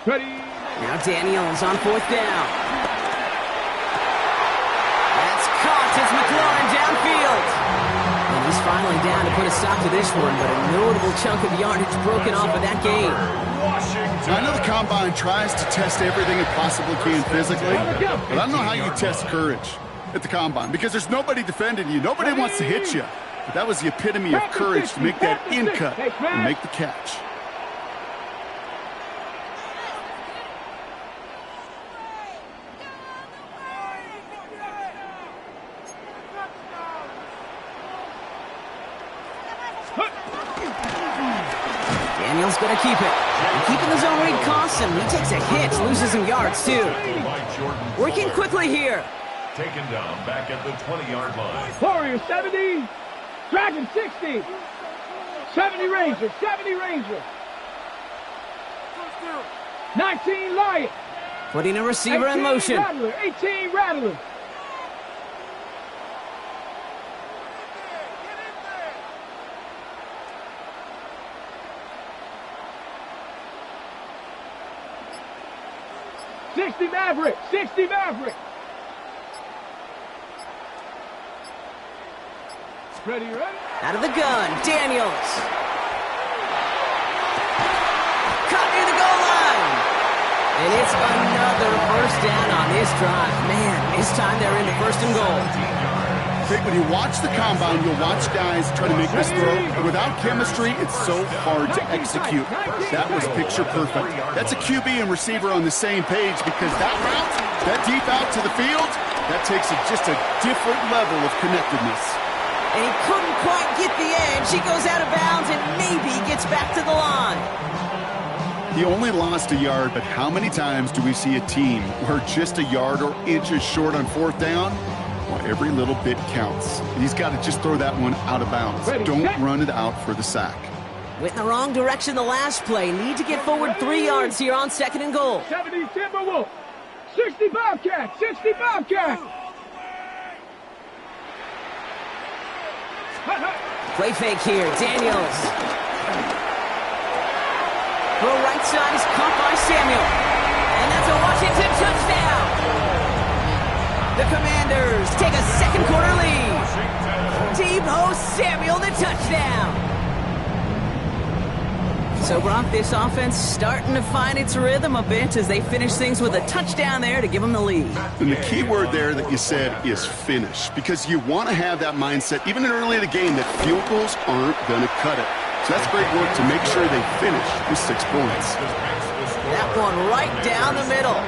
Ready. Now Daniels on 4th down. That's caught as McLaurin downfield. And he's finally down to put a stop to this one, but a notable chunk of yardage broken off of that game. I know the Combine tries to test everything it possibly can physically, but I don't know how you test courage at the Combine because there's nobody defending you. Nobody wants to hit you. But that was the epitome of courage to make that in cut and make the catch. Daniels going to keep it. And keeping the zone read costs him. He takes a hit, loses some yards too. Working quickly here. Taken down back at the 20-yard line. Warrior 70. Dragon 60. 70 Ranger. 19 Lion. Putting a receiver in motion. Rattler, 18 Rattler. Maverick. 60 Maverick. Ready? Out of the gun, Daniels. Caught near the goal line. And it's another first down on this drive. Man, this time they're into first and goal. Jake, when you watch the combine, you'll watch guys try to make this throw. But without chemistry, it's so hard to execute. That was picture perfect. That's a QB and receiver on the same page because that route, that deep out to the field, that takes just a different level of connectedness. And he couldn't quite get the edge. He goes out of bounds and maybe gets back to the line. He only lost a yard, but how many times do we see a team where just a yard or inches short on fourth down? Well, every little bit counts. He's got to just throw that one out of bounds. Don't run it out for the sack. Went in the wrong direction the last play. Need to get forward 3 yards here on second and goal. 70 Timberwolves. 60 Bobcats. 60 Bobcats. Play fake here. Daniels. Throw right side is caught by Samuel. And that's a Washington touchdown. The Commanders take a second quarter lead. Deebo Samuel, the touchdown. So, Brock, this offense starting to find its rhythm a bit as they finish things with a touchdown there to give them the lead. And the key word there that you said is finish, because you want to have that mindset, even early in the game, that field goals aren't going to cut it. So that's great work to make sure they finish with 6 points. That one right down the middle.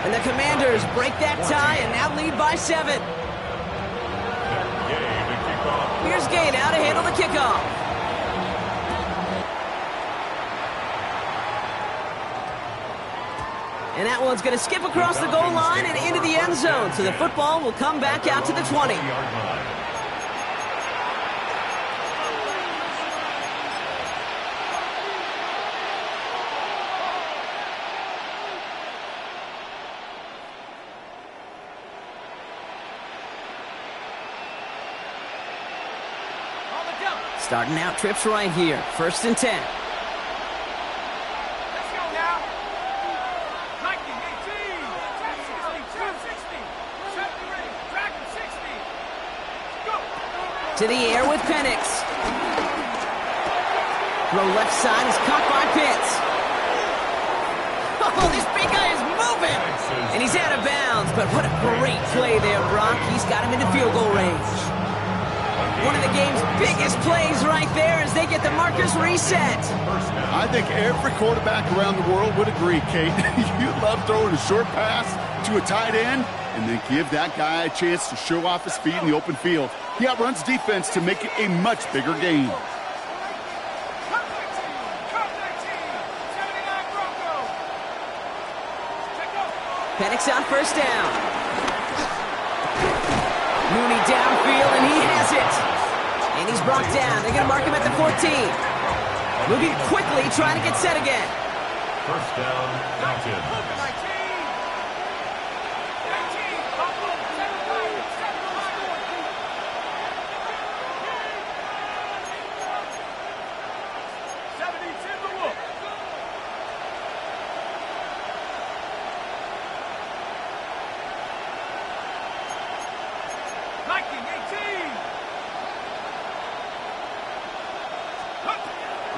And the Commanders break that tie and now lead by 7. Here's Gay now to handle the kickoff. And that one's going to skip across the goal line and into the end zone. So the football will come back out to the 20. Starting out trips right here. 1st and 10. Let's go now. 19, 18, 60, 70, ready, Dragon 60. Go. To the air with Penix. Throw left side is caught by Pitts. Oh, this big guy is moving. And he's out of bounds, but what a great play there, Brock. He's got him into field goal range. One of the game's biggest plays right there as they get the markers reset. I think every quarterback around the world would agree, Kate. You love throwing a short pass to a tight end and then give that guy a chance to show off his feet in the open field. He outruns defense to make it a much bigger game. Penix on 1st down. Mooney downfield, and he has it. And he's brought down. They're going to mark him at the 14. Moving quickly, trying to get set again. 1st down, Dalton.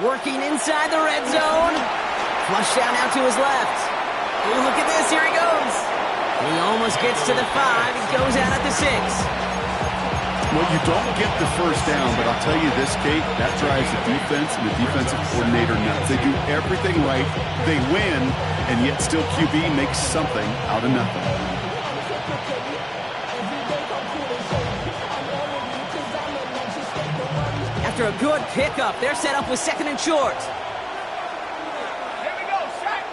Working inside the red zone. Flush down now to his left. Ooh, look at this. Here he goes. He almost gets to the 5. He goes out at the 6. Well, you don't get the 1st down, but I'll tell you this, Kate, that drives the defense and the defensive coordinator nuts. They do everything right. They win, and yet still QB makes something out of nothing. After a good pickup, they're set up with 2nd and short. Here we go, set.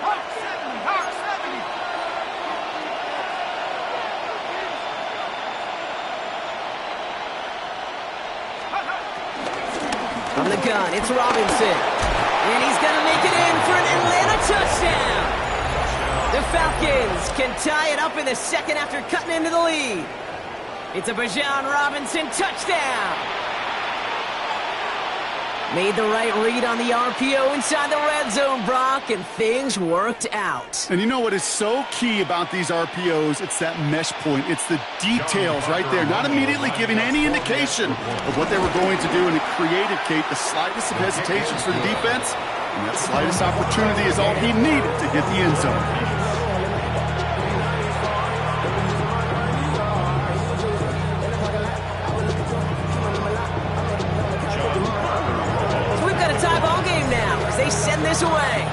Hawk 70, Hawk 70. From the gun, it's Robinson. And he's going to make it in for an Atlanta touchdown. The Falcons can tie it up in the 2nd after cutting into the lead. It's a Bijan Robinson touchdown. Made the right read on the RPO inside the red zone, Brock, and things worked out. And you know what is so key about these RPOs? It's that mesh point. It's the details right there, not immediately giving any indication of what they were going to do, and it created, Kate, the slightest of hesitations for the defense. And that slightest opportunity is all he needed to hit the end zone. So we've got a tie ball game now as they send this away.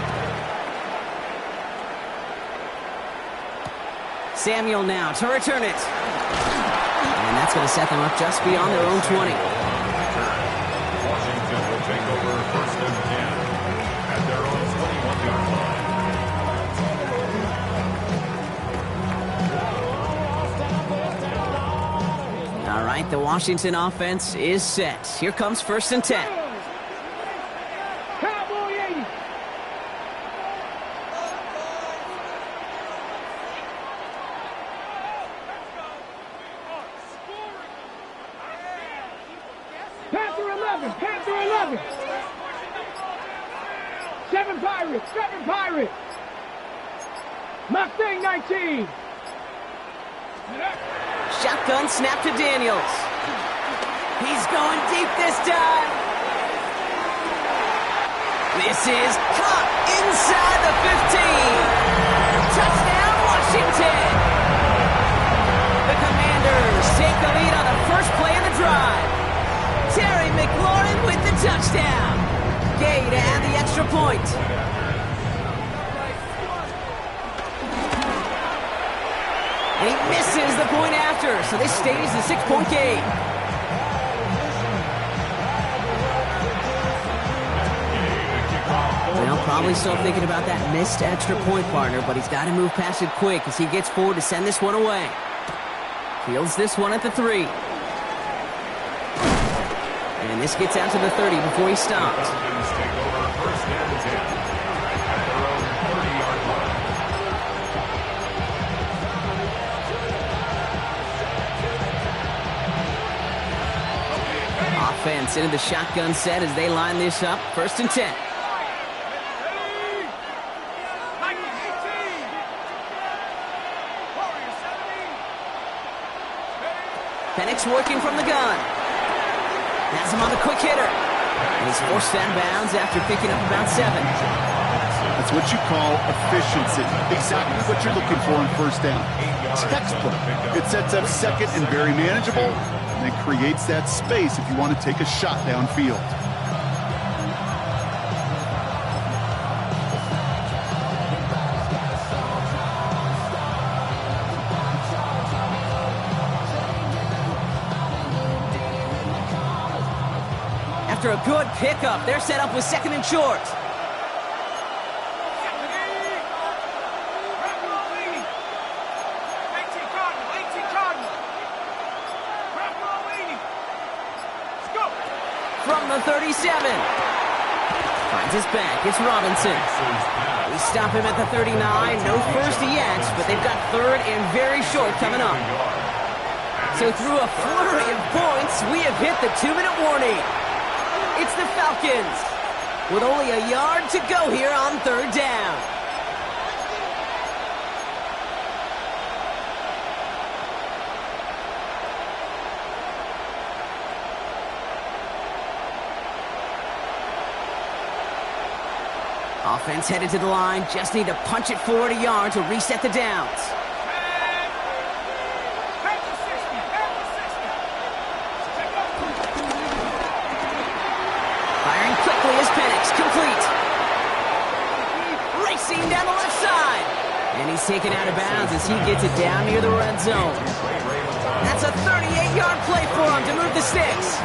Samuel now to return it. And that's going to set them up just beyond their own 20. Washington will take over first and 10 at their own 21-yard line. All right, the Washington offense is set. Here comes first and 10. Cowboy 80. Panther 11, Panther 11. 7 Pirates, 7 Pirates. Mustang 19. Shotgun snap to Daniels. He's going deep this time. This is caught inside the 15. Touchdown, Washington. The Commanders take the lead on the first play of the drive. Terry McLaurin with the touchdown. Gay to add the extra point. And he misses the point after, so this stays the 6-point game. Well, probably still thinking about that missed extra point, partner, but he's got to move past it quick as he gets forward to send this one away. Fields this one at the 3. And this gets out to the 30 before he stops. Falcons take over first and 10 at their own 30-yard line. Offense into the shotgun set as they line this up. First and 10. Penix working from the gun. Has him on the quick hitter. And he's forced out of bounds after picking up about 7. That's what you call efficiency. Exactly what you're looking for on first down. Textbook. It sets up second and very manageable, and it creates that space if you want to take a shot downfield. After a good pickup, they're set up with second and short. From the 37. Finds his back. It's Robinson. We stop him at the 39. No first yet, but they've got third and very short coming up. So through a flurry of points, we have hit the 2-minute warning. It's the Falcons with only a yard to go here on third down. Offense headed to the line, just need to punch it forward a yard to reset the downs. Firing quickly is Penix, complete. Racing down the left side. And he's taken out of bounds as he gets it down near the red zone. That's a 38-yard play for him to move the sticks.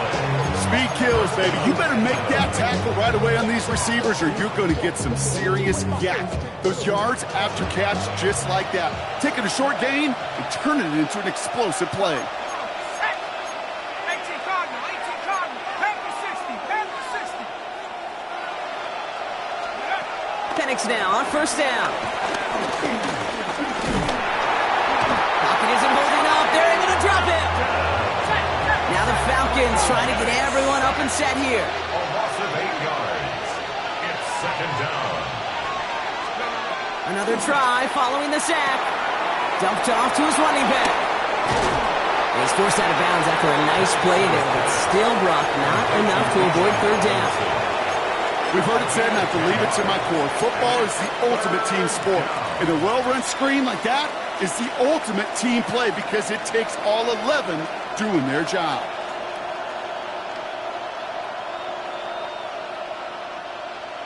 Speed kills, baby. You better make that tackle right away on these receivers or you're going to get some serious yak. Those yards after catch just like that. Taking a short gain and turning it into an explosive play. Penix now on first down. Pocket isn't holding up. They're able to drop him. Now the Falcons trying to get everyone up and set here. A loss of 8 yards. It's second down. Another try following the sack. Dumped off to his running back. And he's forced out of bounds after a nice play there, but still, Brock, not enough to avoid third down. We've heard it said, and I believe it to my core. Football is the ultimate team sport. And a well-run screen like that is the ultimate team play because it takes all 11 doing their job.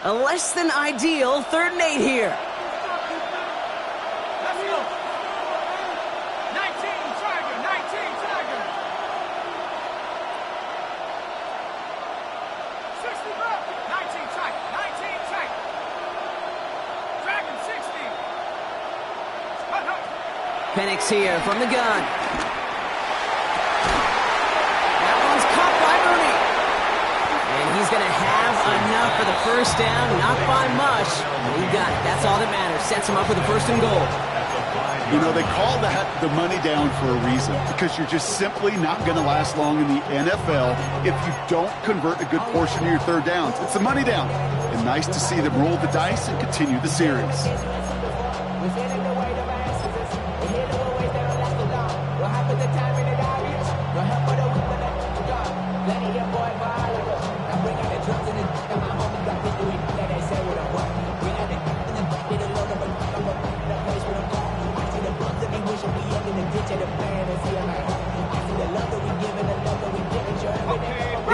A less than ideal 3rd and 8 here. Let's go. 19 Tiger, 19 Tiger. 60 back. 19 Tiger, 19 Tiger. Dragon 60. Penix here from the gun. That one's caught by Mooney. And he's going to have enough for the first down, not by much. He got it. That's all that matters. Sets him up with a 1st and goal. You know, they call that the money down for a reason because you're just simply not going to last long in the NFL if you don't convert a good portion of your 3rd downs. It's a money down. And nice to see them roll the dice and continue the series.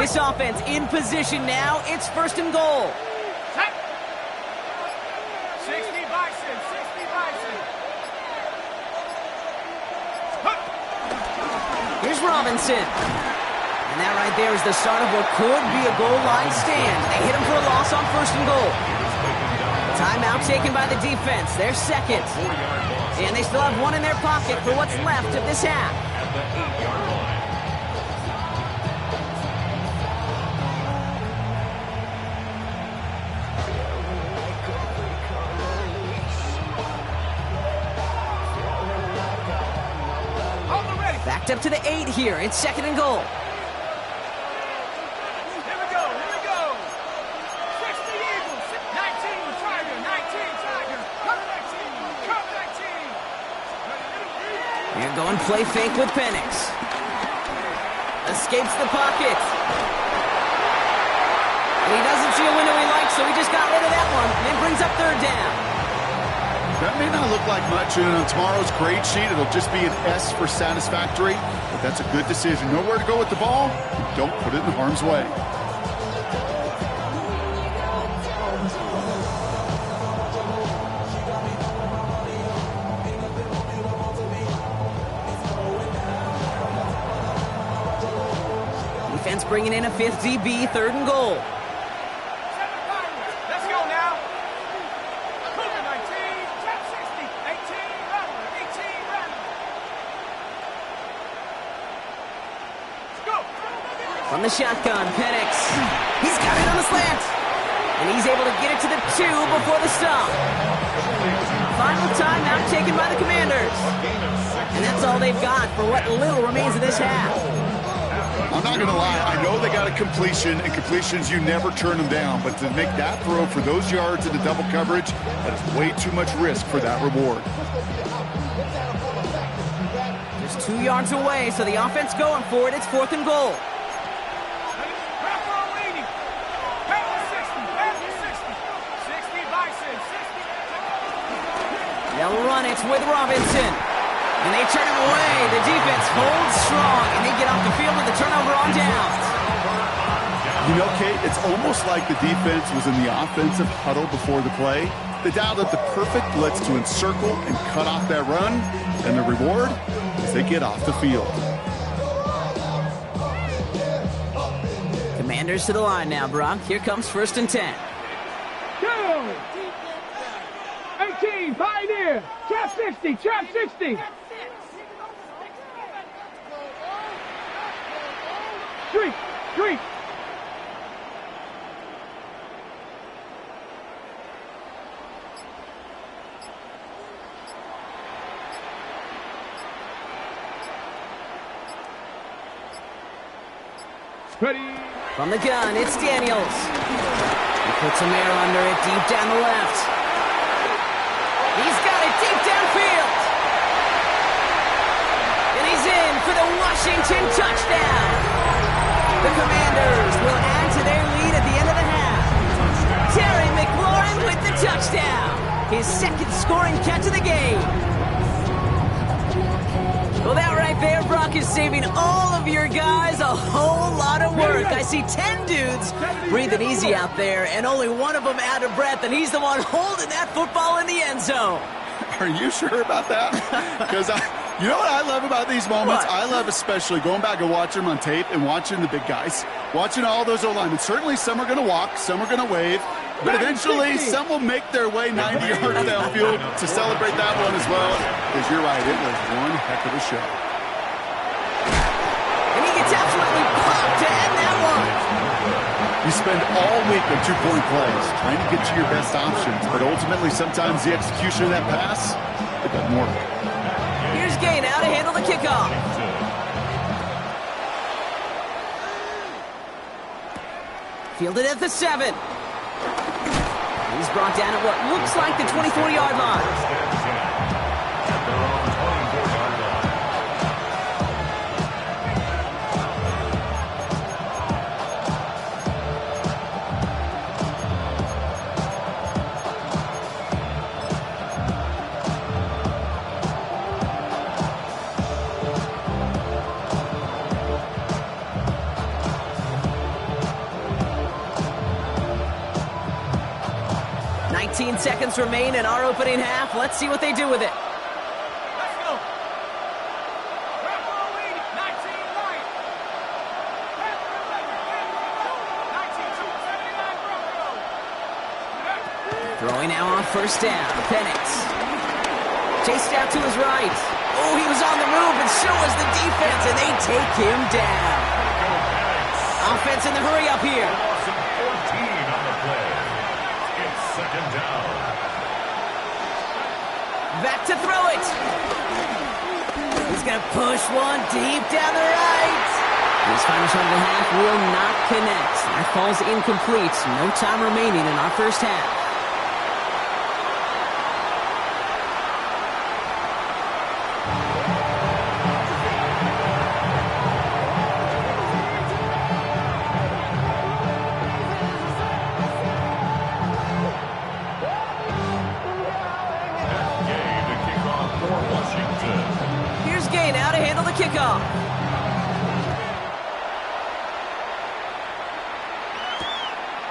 This offense in position now. It's 1st and goal. 60 Bison, 60 Bison. Here's Robinson. And that right there is the start of what could be a goal line stand. They hit him for a loss on 1st and goal. Timeout taken by the defense. They're 2nd. And they still have 1 in their pocket for what's left of this half. Backed up to the 8 here. It's 2nd and goal. Here we go, here we go. 60 Eagles, 19 Tiger, 19 Tiger. Cover 19, cover 19. You're going play fake with Penix. Escapes the pocket. And he doesn't see a window he likes, so he just got rid of that one. And it brings up 3rd down. That may not look like much, and on tomorrow's grade sheet, it'll just be an S for satisfactory, but that's a good decision. Know where to go with the ball, don't put it in harm's way. Defense bringing in a 5th DB, 3rd and goal. Let's go now. Cougar 19, Trap 60, 18 Rattler, 18 Rattler. Let's go. From the shotgun, Penix. He's got it on the slant. And he's able to get it to the 2 before the stop. Final timeout taken by the Commanders. And that's all they've got for what little remains of this half. I'm not going to lie, I know they got a completion, and completions, you never turn them down, but to make that throw for those yards into double coverage, that is way too much risk for that reward. Just 2 yards away, so the offense going for it. It's 4th and goal. They'll run it with Robinson. And they turn him away. The defense holds strong, and they get off the field with a turnover on downs. You know, Kate, it's almost like the defense was in the offensive huddle before the play. They dialed up the perfect blitz to encircle and cut off that run. And the reward is they get off the field. Commanders to the line now, Brock. Here comes 1st and 10. 18, Pioneer, Trap 60, Trap 60. Street. Ready. From the gun, it's Daniels. He puts some air under it deep down the left. He's got it deep downfield. And he's in for the Washington touchdown. The Commanders will add to their lead at the end of the half. his second scoring catch of the game. Well, that right there, Brock, is saving all of your guys a whole lot of work. I see 10 dudes breathing easy out there, and only one of them out of breath, and he's the one holding that football in the end zone. Are you sure about that? Because you know what I love about these moments? What? I love especially going back and watching them on tape and watching the big guys, watching all those O-linemen. Certainly some are going to walk, some are going to wave, but eventually some will make their way 90 yards downfield to celebrate that one as well. Because you're right, it was one heck of a show. And he gets absolutely popped to end that one. You spend all week on two-point plays trying to get you your best options, but ultimately sometimes the execution of that pass, it doesn't work. Here's Gay now to handle the kickoff. Fielded at the 7. He's brought down at what looks like the 24-yard line. First and 10 at their own 24-yard line. 19 seconds remain in our opening half. Let's see what they do with it. Let's go. Rebel lead, 19 right. 19-2, 79 Bronco. Throwing now on first down. Penix. Chased out to his right. Oh, he was on the move, and so was the defense, and they take him down. Offense in the hurry up here. Loss of 14 on the play. It's second down. Back to throw it. He's going to push one deep down the right. His final shot of the half will not connect. That falls incomplete. No time remaining in our first half. Here's Gay now to handle the kickoff.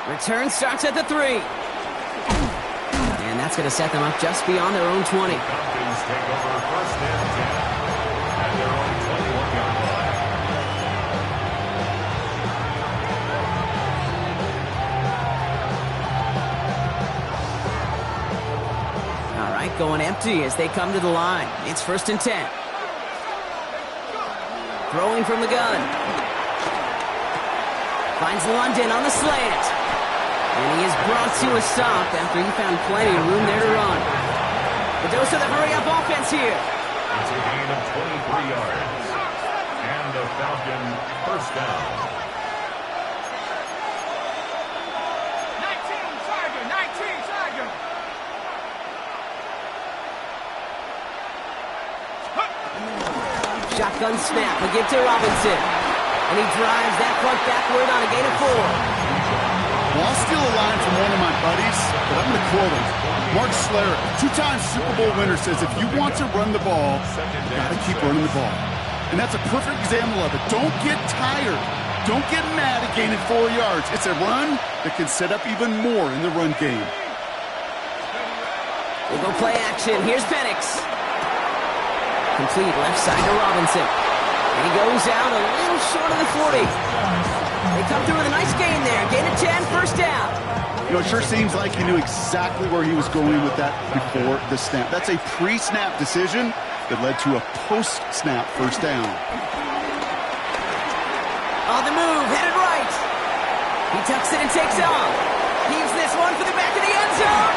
Return starts at the 3. And that's going to set them up just beyond their own 20. Falcons take over first and 10 at their own 21-yard line. All right, going empty as they come to the line. It's first and 10. Throwing from the gun. Finds London on the slant. And he is brought to a stop after he found plenty of room there to run. The dose of the hurry-up offense here. It's a gain of 23 yards. And the Falcon first down. 19 Tiger, 19 Tiger. Shotgun snap, a give to Robinson. And he drives that punt backward on a gain of 4. Well, I'll steal a line from one of my buddies, but I'm going to quote him. Mark Schlereth, two-time Super Bowl winner, says if you want to run the ball, you got to keep running the ball. And that's a perfect example of it. Don't get tired. Don't get mad at gaining 4 yards. It's a run that can set up even more in the run game. We'll go play action. Here's Penix. Complete left side to Robinson. And he goes out a little short of the 40. They come through with a nice gain there. Gain of 10, first down. You know, it sure seems like he knew exactly where he was going with that before the snap. That's a pre-snap decision that led to a post-snap first down. On the move, headed right. He tucks it and takes off. Heaves this one for the back of the end zone.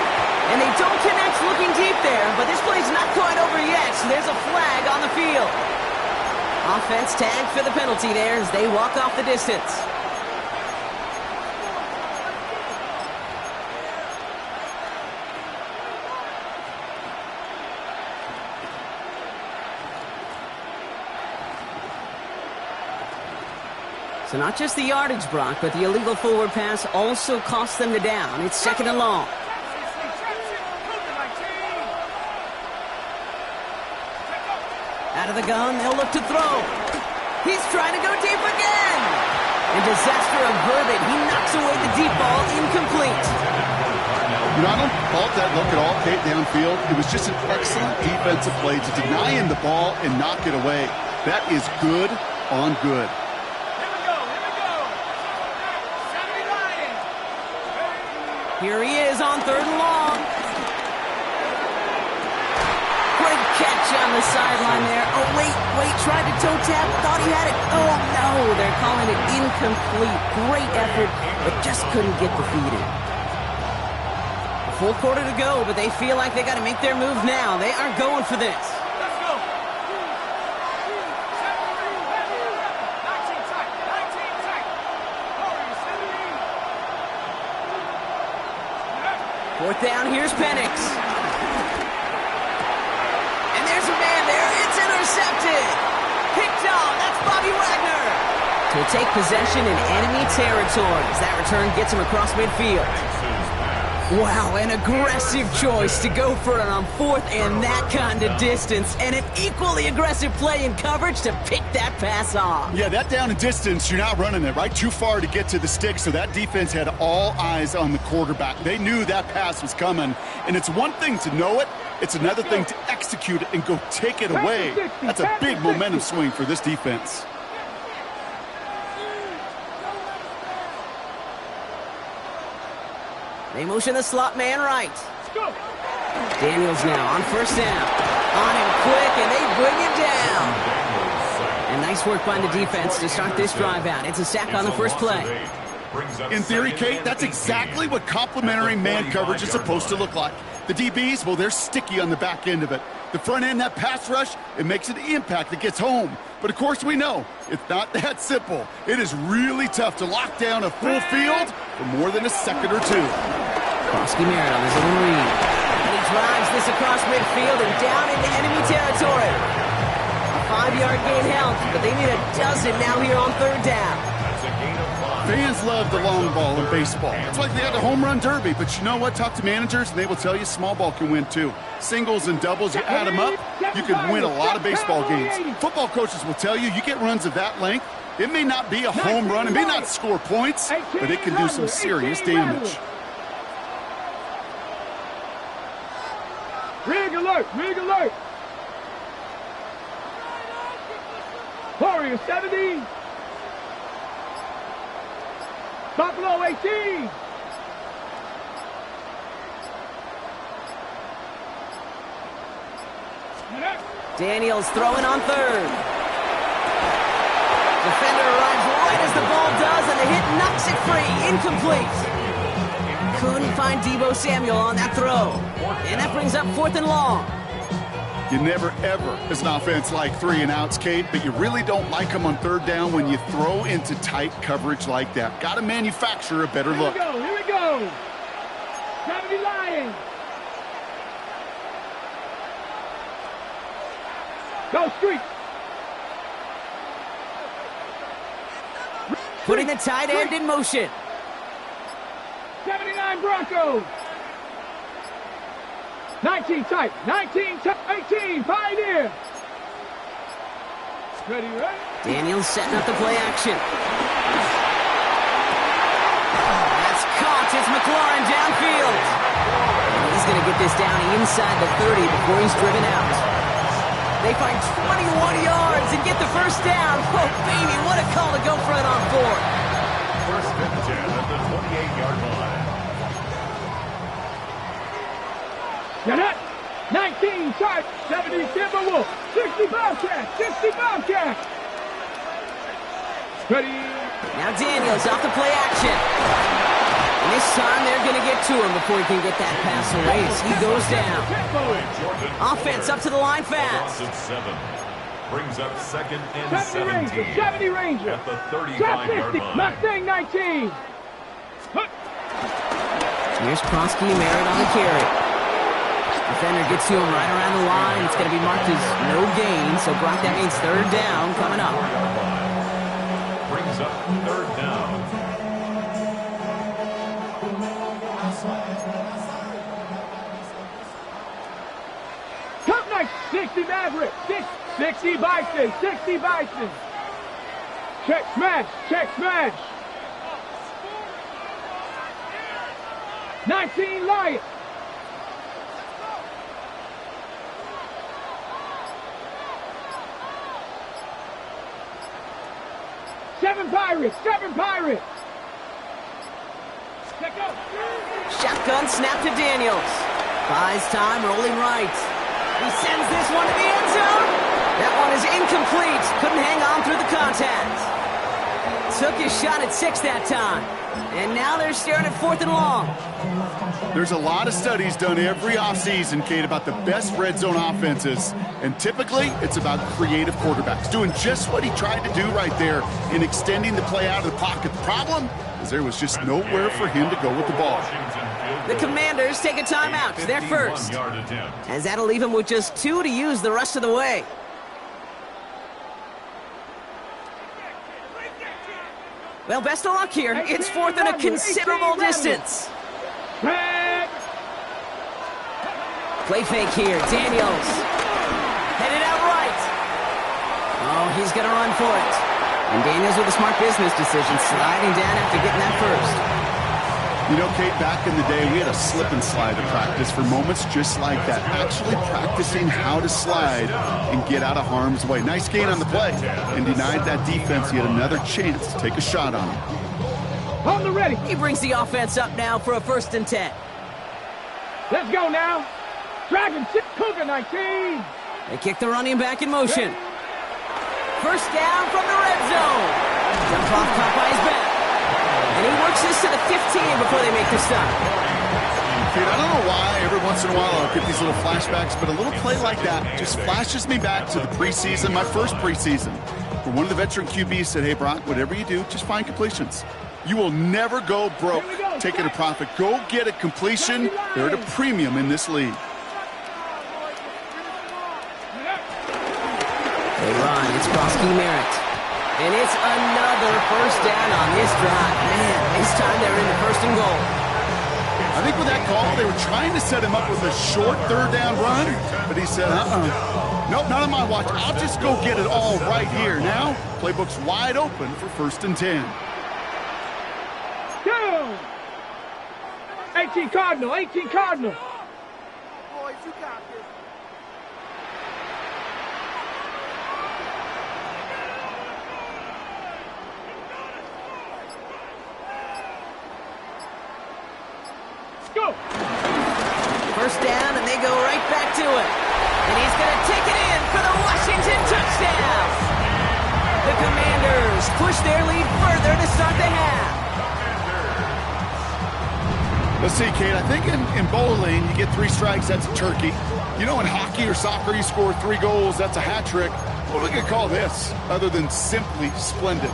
And they don't connect looking deep there, but this play's not quite over yet, so there's a flag on the field. Offense tagged for the penalty there as they walk off the distance. So not just the yardage, Brock, but the illegal forward pass also cost them the down. It's second and long. Out of the gun, they'll look to throw. He's trying to go deep again. And disaster averted. He knocks away the deep ball, incomplete. You know, I don't fault that look at all, Kate, downfield. It was just an excellent defensive play to deny him the ball and knock it away. That is good on good. Here we go. 70 Lions. Here he is on 3rd and long. Great catch on the sideline there. Oh, wait, tried to toe tap, thought he had it. Oh, no, they're calling it incomplete. Great effort, but just couldn't get the feed in. A full quarter to go, but they feel like they got to make their move now. They are going for this. Let's go. 19 tight. Warriors 17. 4th down, here's Penix. And there's a man there. It's intercepted. Picked off. That's Bobby Wagner. To take possession in enemy territories. That return gets him across midfield. Wow, an aggressive choice to go for it on 4th and that kind of distance. And an equally aggressive play in coverage to pick that pass off. Yeah, that down and distance, you're not running it, right? Too far to get to the stick, so that defense had all eyes on the quarterback. They knew that pass was coming, and it's one thing to know it, it's another thing to execute it and go take it away. That's a big momentum swing for this defense. They motion the slot man right. Let's go. Daniels now on 1st down. On him quick, and they bring him down. And nice work by the defense to start this drive out. It's a sack on the first play. In theory, Kate, that's exactly what complementary man coverage is supposed to look like. The DBs, well, they're sticky on the back end of it. The front end, that pass rush, it makes an impact that gets home. But of course we know, it's not that simple. It is really tough to lock down a full field for more than a second or two. Krosky Merritt on his own read. And he drives this across midfield and down into enemy territory. A 5-yard gain helps, but they need a dozen now here on 3rd down. Fans love the long ball in baseball. It's like they had the home run derby, but you know what? Talk to managers, and they will tell you small ball can win too. Singles and doubles, you add them up, you can win a lot of baseball games. Football coaches will tell you, you get runs of that length, it may not be a home run, it may not score points, but it can do some serious damage. Rig alert. Warriors 70. Buffalo 18. Daniels throwing on 3rd. Defender arrives right as the ball does, and the hit knocks it free. Incomplete. Couldn't find Deebo Samuel on that throw. And that brings up 4th and long. You never, ever, as an offense, like 3 and outs, Kate, but you really don't like them on 3rd down when you throw into tight coverage like that. Got to manufacture a better look. Here we go. 70 Lions. Go Street. Putting the tight end in motion. 79 Broncos. 19 tight. 18 Pioneer. Ready, right? Daniels setting up the play action. That's caught. It's McLaurin downfield. He's going to get this down inside the 30 before he's driven out. They find 21 yards and get the first down. Oh, baby, what a call to go for it on 4th. 1st and 10 at the 28-yard line. Get it. 19 tight. 70 Timberwolves. 60 Bobcats. 60 Bobcats. Ready. Now Daniels off the play action. And this time they're going to get to him before he can get that pass away as he goes down. Offense up to the line fast. 7 brings up 2nd and 70 17. Rangers. 70 Rangers. At the 35-yard 50. line. Mustang 19. Here's Krosky Merritt on the carry. Defender gets to him right around the line. It's going to be marked as no gain. So, Brock, that means 3rd down coming up. Brings up 3rd down. Top night 60 Maverick. 60 Bison. 60 Bison. Check smash. Check smash. 19 Lion. Seven Pirates. 7 Pirates. Check out. Shotgun snap to Daniels. Buys time, rolling right. He sends this one to the end zone. That one is incomplete. Couldn't hang on through the contact. Took his shot at 6 that time. And now they're staring at 4th and long. There's a lot of studies done every offseason, Kate, about the best red zone offenses. And typically, it's about creative quarterbacks doing just what he tried to do right there in extending the play out of the pocket. The problem is there was just nowhere for him to go with the ball. The Commanders take a timeout. They're first. As that'll leave him with just 2 to use the rest of the way. Well, best of luck here. It's 4th and a considerable distance. Play fake here. Daniels. Headed out right. Oh, he's going to run for it. And Daniels with a smart business decision, sliding down after getting that first. You know, Kate, back in the day, we had a slip and slide in practice for moments just like that. Actually practicing how to slide and get out of harm's way. Nice gain on the play and denied that defense yet another chance to take a shot on him. On the ready. He brings the offense up now for a 1st and 10. Let's go now. Dragon 6, Cougar 19. They kick the running back in motion. First down from the red zone. Jump off caught by his back. And he works this to the 15 before they make the stop. Dude, I don't know why every once in a while I'll get these little flashbacks, but a little play like that just flashes me back to the preseason, my first preseason, where one of the veteran QBs said, hey, Brock, whatever you do, just find completions. You will never go broke taking a profit. Go get a completion. They're at a premium in this league. They run. It's Krosky Merritt. And it's another first down on this drive. Man, this time they're in the 1st and goal. I think with that call, they were trying to set him up with a short 3rd down run, but he said, nope, not on my watch. I'll just go get it all right here. Now, playbook's wide open for 1st and 10. Down. 18 Cardinal, 18 Cardinal. Boys, you got this. Go. First down, and they go right back to it. And he's going to take it in for the Washington touchdown. The Commanders push their lead further to start the half. Let's see, Kate, I think in bowling, you get 3 strikes, that's a turkey. You know, in hockey or soccer, you score 3 goals, that's a hat trick. What are we going to call this, other than simply splendid?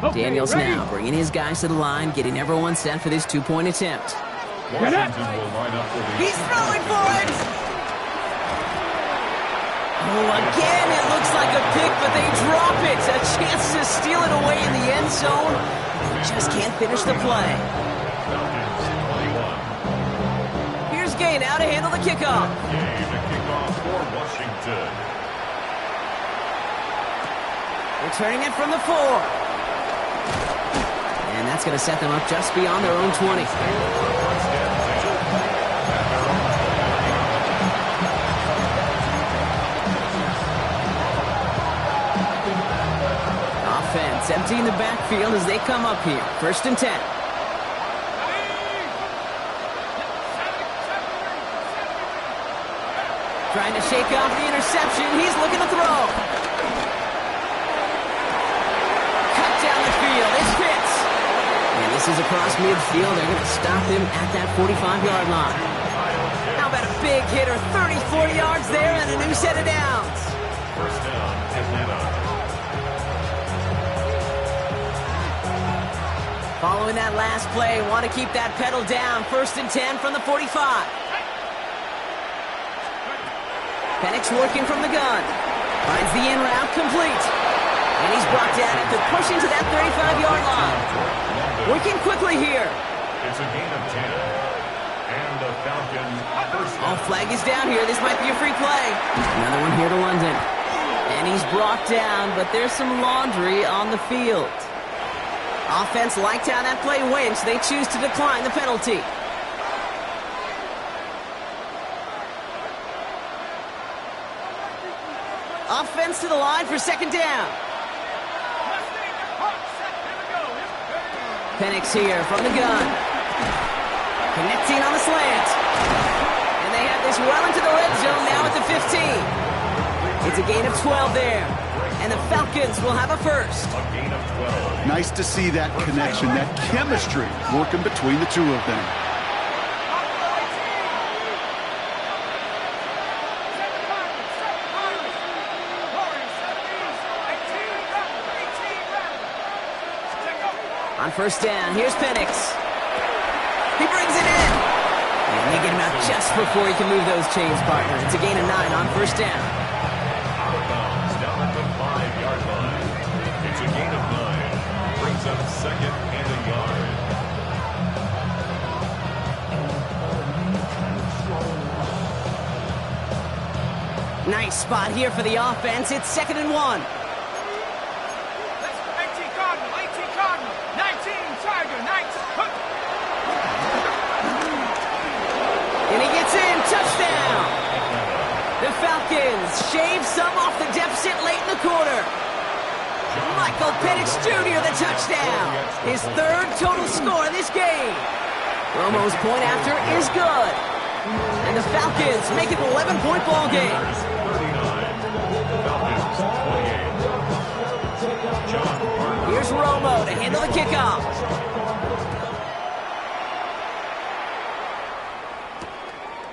Okay, Daniels ready. now bringing his guys to the line, getting everyone set for this 2-point attempt. Washington will line up for the... He's throwing for it! Oh, again, it looks like a pick, but they drop it. A chance to steal it away in the end zone. They just can't finish the play. Here's Gay now to handle the kickoff. The kickoff for Washington. Returning it from the 4. And that's going to set them up just beyond their own 20. Offense emptying the backfield as they come up here. 1st and 10. Trying to shake off the interception. He's looking to throw. Cut down the field. It's Pitts. And this is across midfield. They're going to stop him at that 45-yard line. How about a big hitter? 34 yards there and a new set of downs. First down, Atlanta. Following that last play, want to keep that pedal down. 1st and 10 from the 45. Penix working from the gun. Finds the in route complete. And he's brought down after pushing to that 35-yard line. Working quickly here. It's a gain of 10. And the Falcons first down. Oh, flag is down here. This might be a free play. Another one here to London. And he's brought down, but there's some laundry on the field. Offense liked how that play went, so they choose to decline the penalty. Offense to the line for second down. Penix here from the gun. Connecting on the slant. And they have this well into the red zone now at the 15. It's a gain of 12 there. And the Falcons will have a first. A gain of 12. Nice to see that connection, that chemistry working between the two of them. On first down, here's Penix. He brings it in. And they get him out just before he can move those chains, partner. It's a gain of 9 on first down. Out of bounds, down at the 5-yard line. It's a gain of 9. Brings up second and a yard. Nice spot here for the offense. It's 2nd and 1. 18 Cardinal, 19 Tiger, 19. And he gets in. Touchdown. The Falcons shave some off the deficit late in the quarter. Michael Penix Jr. the touchdown. His 3rd total score in this game. Romo's point after is good. And the Falcons make it an 11-point ball game. 39. Falcons 28. John Arnold. Here's Romo to handle the kickoff.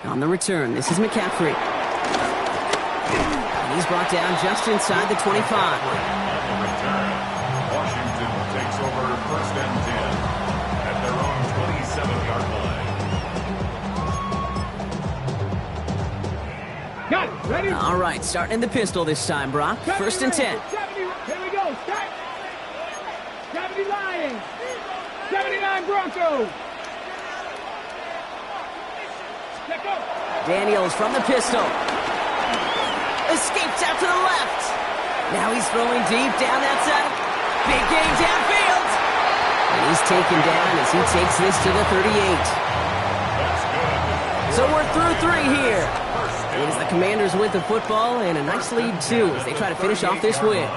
On the return, this is McCaffrey. And he's brought down just inside the 25. On the return, Washington takes over first and 10 at their own 27-yard line. Got it. Ready? All right, starting in the pistol this time, Brock. First and 10. 70, here we go. Start. 70 Lions. 79 Broncos. Let go. Daniels from the pistol. Escapes out to the left. Now he's throwing deep down that side. Big game downfield. And he's taken down as he takes this to the 38. So we're through 3 here. It is the Commanders with the football and a nice lead, too, as they try to finish off this win.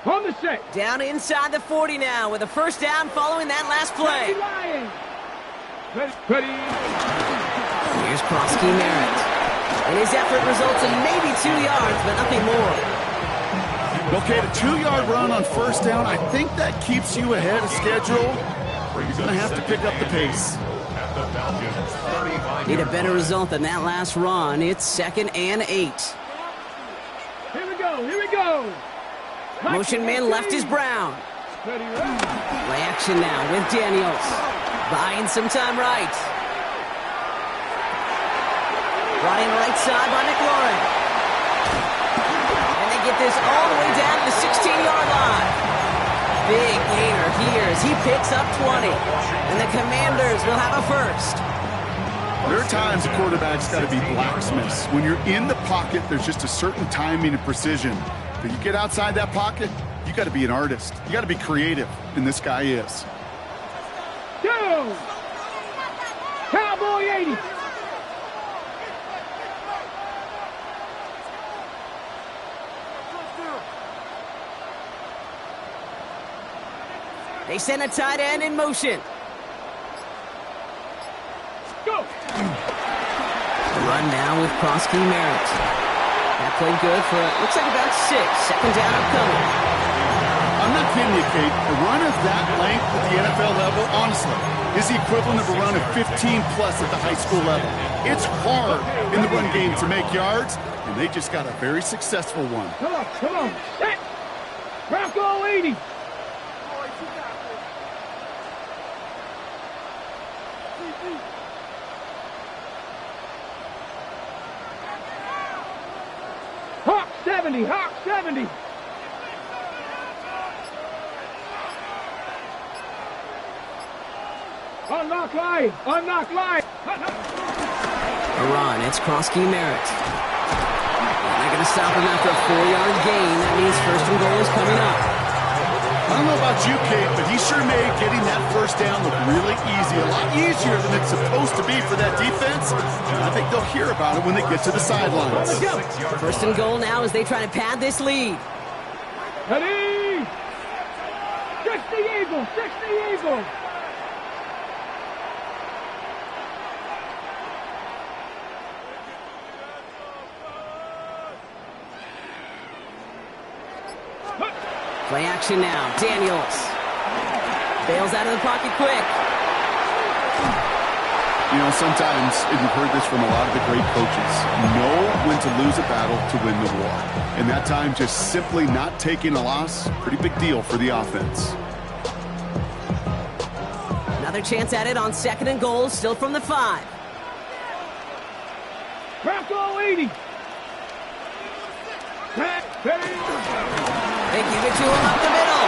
On the set. Down inside the 40 now with a first down following that last play. 70 Lions. Ready. Here's Prosky Merritt. And his effort results in maybe 2 yards, but nothing more. Okay, the 2-yard run on first down, I think that keeps you ahead of schedule. You're going to have to pick up the pace. At the Falcons 35. Need a better result than that last run. It's 2nd and 8. Here we go. Here we go. Motion man left is Brown. Ready, ready. Play action now with Daniels. Buying some time right. Running right side by McLaurin. And they get this all the way down to the 16-yard line. Big gainer here as he picks up 20. And the Commanders will have a first. There are times a quarterback's got to be blacksmiths. When you're in the pocket, there's just a certain timing and precision. But you get outside that pocket, you got to be an artist. You got to be creative, and this guy is. Go. Cowboy 80. They send a tight end in motion. Go. The run now with Prosky Merritt. That played good for, looks like about 6. Second down upcoming. I'm not kidding you, Kate. A run of that length at the NFL level, honestly, is the equivalent of a run of 15-plus at the high school level. It's hard in the run game to make yards, and they just got a very successful one. Come on. Set. Bronco 80. Hawk 70, Hawk 70. Unlock line, unlock line. A run, it's Krosky Merritt. They're going to stop him after a 4-yard gain. That means first and goal is coming up. I don't know about you, Kate, but he sure made getting that first down look really easy. A lot easier than it's supposed to be for that defense. And I think they'll hear about it when they get to the sidelines. First and goal now as they try to pad this lead. Ready? 60 Eagles, 60 Eagles. Play action now. Daniels bails out of the pocket quick. You know, sometimes, and you've heard this from a lot of the great coaches, know when to lose a battle to win the war. And that time, just simply not taking a loss, pretty big deal for the offense. Another chance at it on second and goal, still from the 5. Bronco 80. They give it to him up the middle.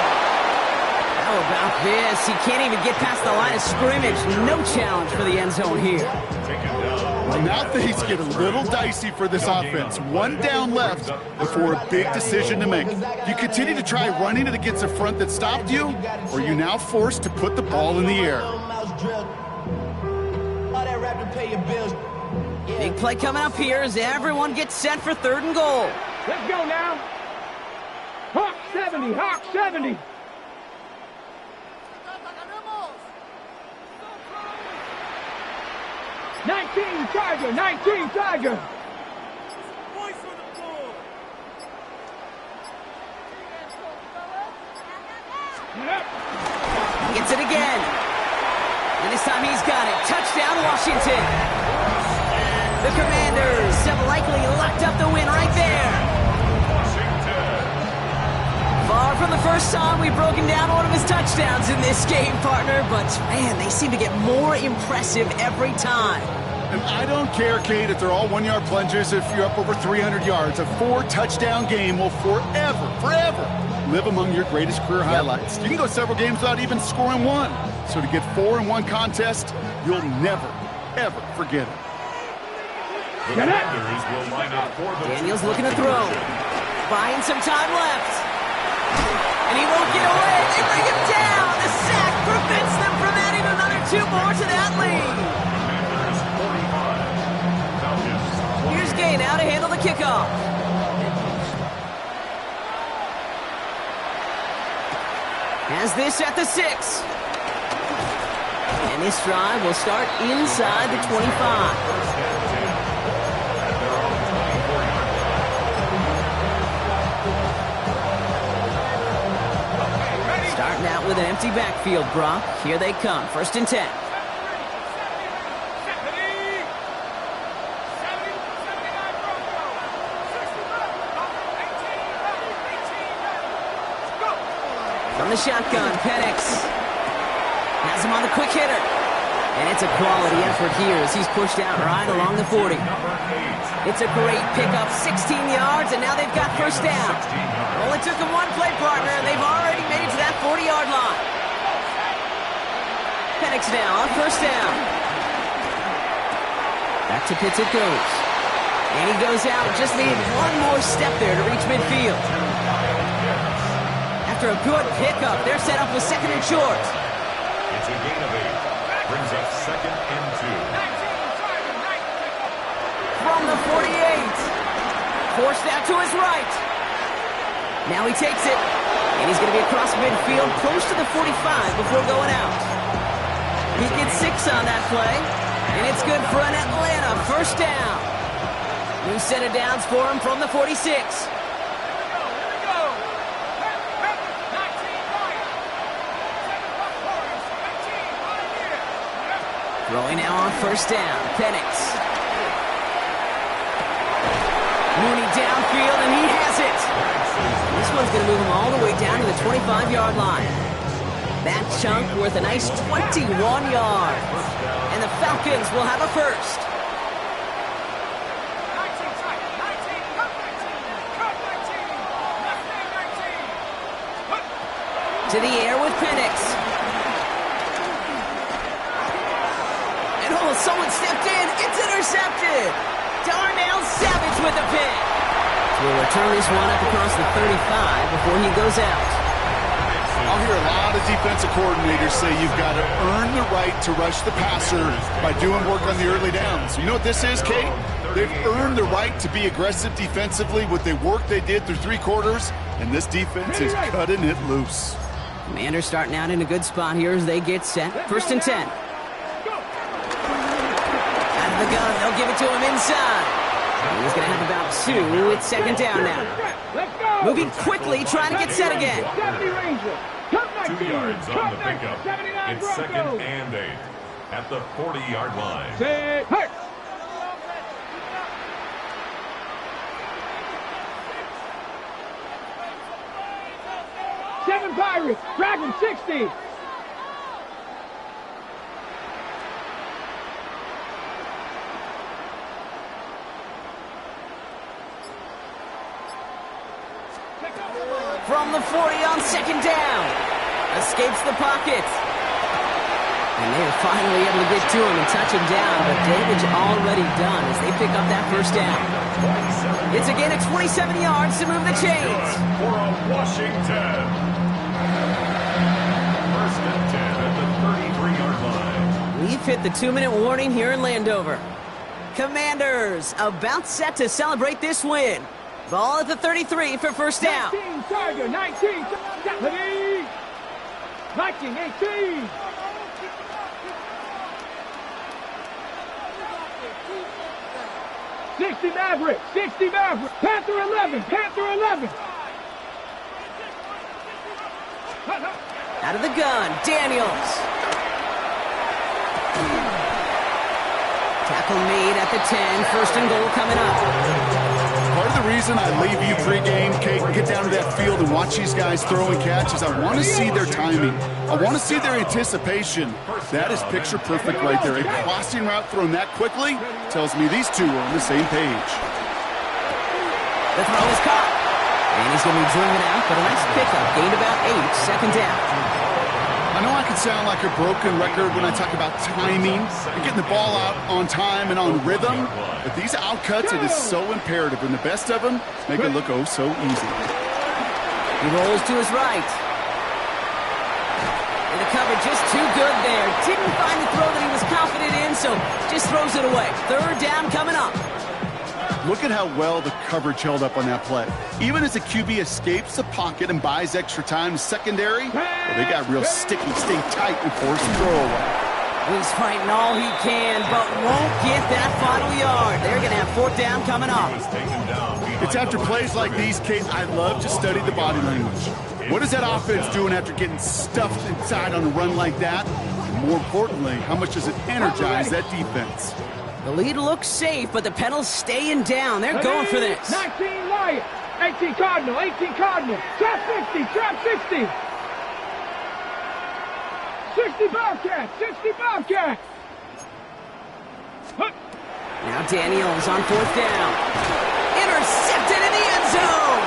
How about this? He can't even get past the line of scrimmage. No challenge for the end zone here. Well, now things get a little dicey for this offense. One down left before a big decision to make. You continue to try running it against a front that stopped you, or are you now forced to put the ball in the air? Big play coming up here as everyone gets set for third and goal. Let's go now. Hawk 70, Hawk 70. Tiger, 19 Tiger. Gets it again. And this time he's got it. Touchdown, Washington. The Commanders have likely locked up the win right there. Far from the first time we've broken down one of his touchdowns in this game, partner, but man, they seem to get more impressive every time. And I don't care, Kate, if they're all 1-yard plungers, if you're up over 300 yards. A 4-touchdown game will forever live among your greatest career highlights. You can go several games without even scoring one. So to get 4 in one contest, you'll never, ever forget it. Daniels looking to throw. Buying some time left. And he won't get away. They bring him down. The sack prevents them from adding another 2 more to that lead. Here's Gay now to handle the kickoff. Has this at the 6. And this drive will start inside the 25. Starting out with an empty backfield, Brock. Here they come. First and 10. From the shotgun, Penix has him on the quick hitter. And it's a quality effort here as he's pushed out right along the 40. It's a great pickup, 16 yards, and now they've got first down. Well, it took them one play, partner, and they've already made it to that 40-yard line. Penix now on first down. Back to Pitts it goes. And he goes out, just needed one more step there to reach midfield. After a good pickup, they're set up with second and short. It's a gain of 8. Brings up second and 2. From the 48. Forced out to his right. Now he takes it. And he's going to be across midfield, close to the 45 before going out. He gets 6 on that play. And it's good for an Atlanta first down. New set of downs for him from the 46. Throwing now on first down. Penix. Mooney downfield, and he has it. This one's going to move him all the way down to the 25-yard line. That chunk worth a nice 21 yards. And the Falcons will have a first. 19 tight, 19, cut 19, left hand 19. To the air with Penix. And oh, someone stepped in. It's intercepted. Darnell Savage with the pick. We'll return this one up across the 35 before he goes out. I'll hear a lot of defensive coordinators say you've got to earn the right to rush the passer by doing work on the early downs. You know what this is, Kate? They've earned the right to be aggressive defensively with the work they did through 3 quarters, and this defense is cutting it loose. Commanders starting out in a good spot here as they get set. First and 10. Out of the gun, they'll give it to him inside. He's going to have about 2. It's second down now. Moving quickly, trying to get set again. 2 yards on the pickup. It's second and 8 at the 40-yard line. Set, hurt. Seven Pirates, Dragon 60. From the 40 on second down. Escapes the pocket. And they're finally able to get to him and touch him down, but damage already done as they pick up that first down. It's again at 27 yards to move the chains. For a Washington. First and 10 at the 33-yard line. We've hit the 2-minute warning here in Landover. Commanders about set to celebrate this win. Ball at the 33 for first down. 19, Tiger, 19, 19, 18. Sixty Maverick, Panther 11, Out of the gun, Daniels. Tackle made at the 10, first and goal coming up. Part of the reason I leave you pregame, Kate, and get down to that field and watch these guys throw and catch is I want to see their timing. I want to see their anticipation. That is picture perfect right there. A crossing route thrown that quickly tells me these two are on the same page. The throw is caught. And he's going to be driven out, but a nice pickup. Gained about 8, second down. I know I can sound like a broken record when I talk about timing and getting the ball out on time and on rhythm, but these outcuts, it is so imperative, and the best of them make it look oh so easy. He rolls to his right. And the cover just too good there. Didn't find the throw that he was confident in, so just throws it away. Third down coming up. Look at how well the coverage held up on that play. Even as the QB escapes the pocket and buys extra time, secondary, well, they got real sticky, stay tight, and force the throwaway. He's fighting all he can, but won't get that final yard. They're going to have fourth down coming up. It's after plays like these, Kate, I love to study the body language. What is that offense doing after getting stuffed inside on a run like that? And more importantly, how much does it energize that defense? The lead looks safe, but the Pedals staying down. They're going for this. 19 Lion, 18 Cardinal, trap 60, 60 Bobcat. Now Daniels on fourth down. Intercepted in the end zone.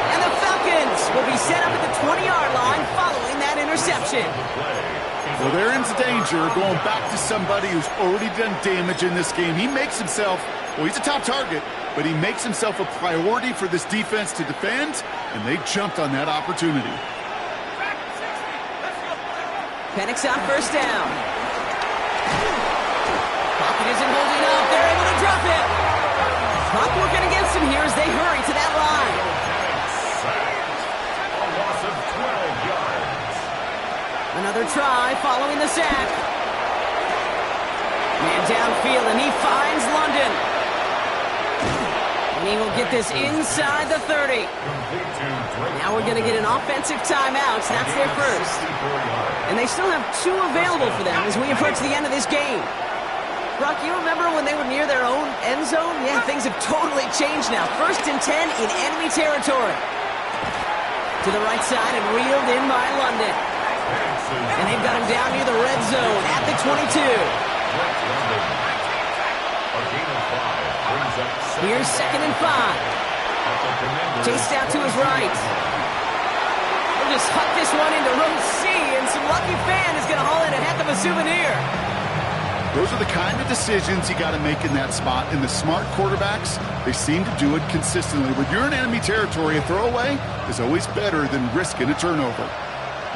And the Falcons will be set up at the 20-yard line following that interception. Well, they're into danger going back to somebody who's already done damage in this game. He makes himself, well, he's a top target, but he makes himself a priority for this defense to defend, and they jumped on that opportunity. Penix on first down. Pocket isn't holding up. They're able to drop it. Clock working against him here as they hurry to that line. A loss of 12 yards. Another try following the sack. Man downfield, and he finds London. And he will get this inside the 30. Now we're going to get an offensive timeout. So that's their first. And they still have 2 available for them as we approach the end of this game. Brock, you remember when they were near their own end zone? Yeah, things have totally changed now. First and 10 in enemy territory. To the right side and reeled in by London. And they've got him down near the red zone at the 22. Here's 2nd and 5. Chased out to his right. He'll just huck this one into row C, and some lucky fan is going to haul in a heck of a souvenir. Those are the kind of decisions you got to make in that spot. And the smart quarterbacks, they seem to do it consistently. When you're in enemy territory, a throwaway is always better than risking a turnover.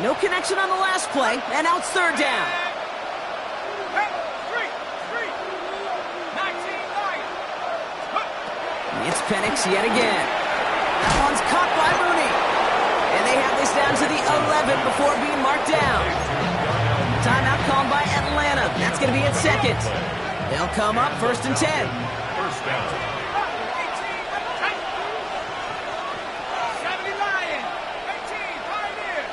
No connection on the last play, and now it's 3rd down. It's Penix yet again. That one's caught by Mooney. And they have this down to the 11 before being marked down. Timeout called by Atlanta. That's going to be at 2nd. They'll come up 1st and 10. First down. 70 Lions. 18 Pioneer.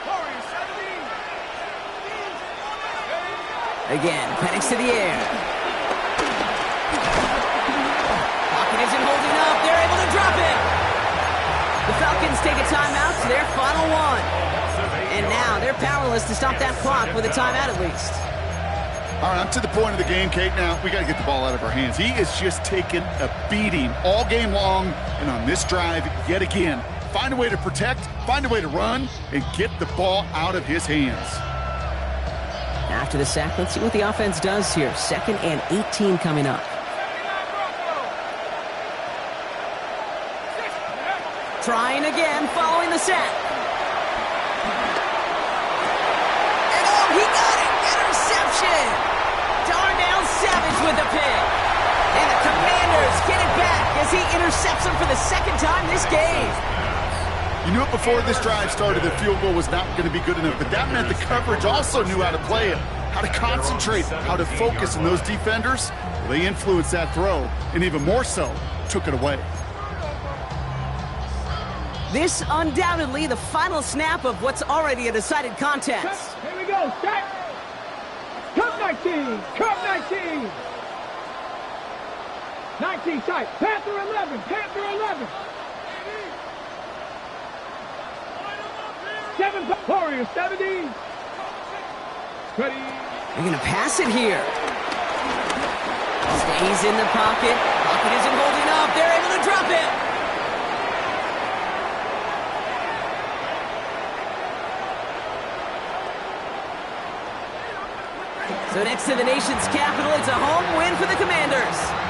Warriors 17. Again, Penix to the air. Pocket isn't holding up. They're able to drop it. The Falcons take a timeout to their final one. And now they're powerless to stop that clock with a timeout at least. All right, I'm to the point of the game, Kate. Now, we got to get the ball out of our hands. He is just taking a beating all game long. And on this drive, yet again, find a way to protect, find a way to run, and get the ball out of his hands. After the sack, let's see what the offense does here. 2nd and 18 coming up. Trying again following the sack. And oh, he got it! Interception! Darnell Savage with the pick. And the Commanders get it back as he intercepts him for the 2nd time this game. You knew it before this drive started, the field goal was not going to be good enough, but that meant the coverage also knew how to play it, how to concentrate, how to focus, and those defenders, well, they influenced that throw, and even more so, took it away. This undoubtedly the final snap of what's already a decided contest. Here we go. Set. Cup 19. Cup 19. 19 tight. Panther 11. Panther 11. 7 Warriors 17. Ready. They're going to pass it here. Stays in the pocket. Pocket isn't holding up. They're able to drop it. So next to the nation's capital, it's a home win for the Commanders.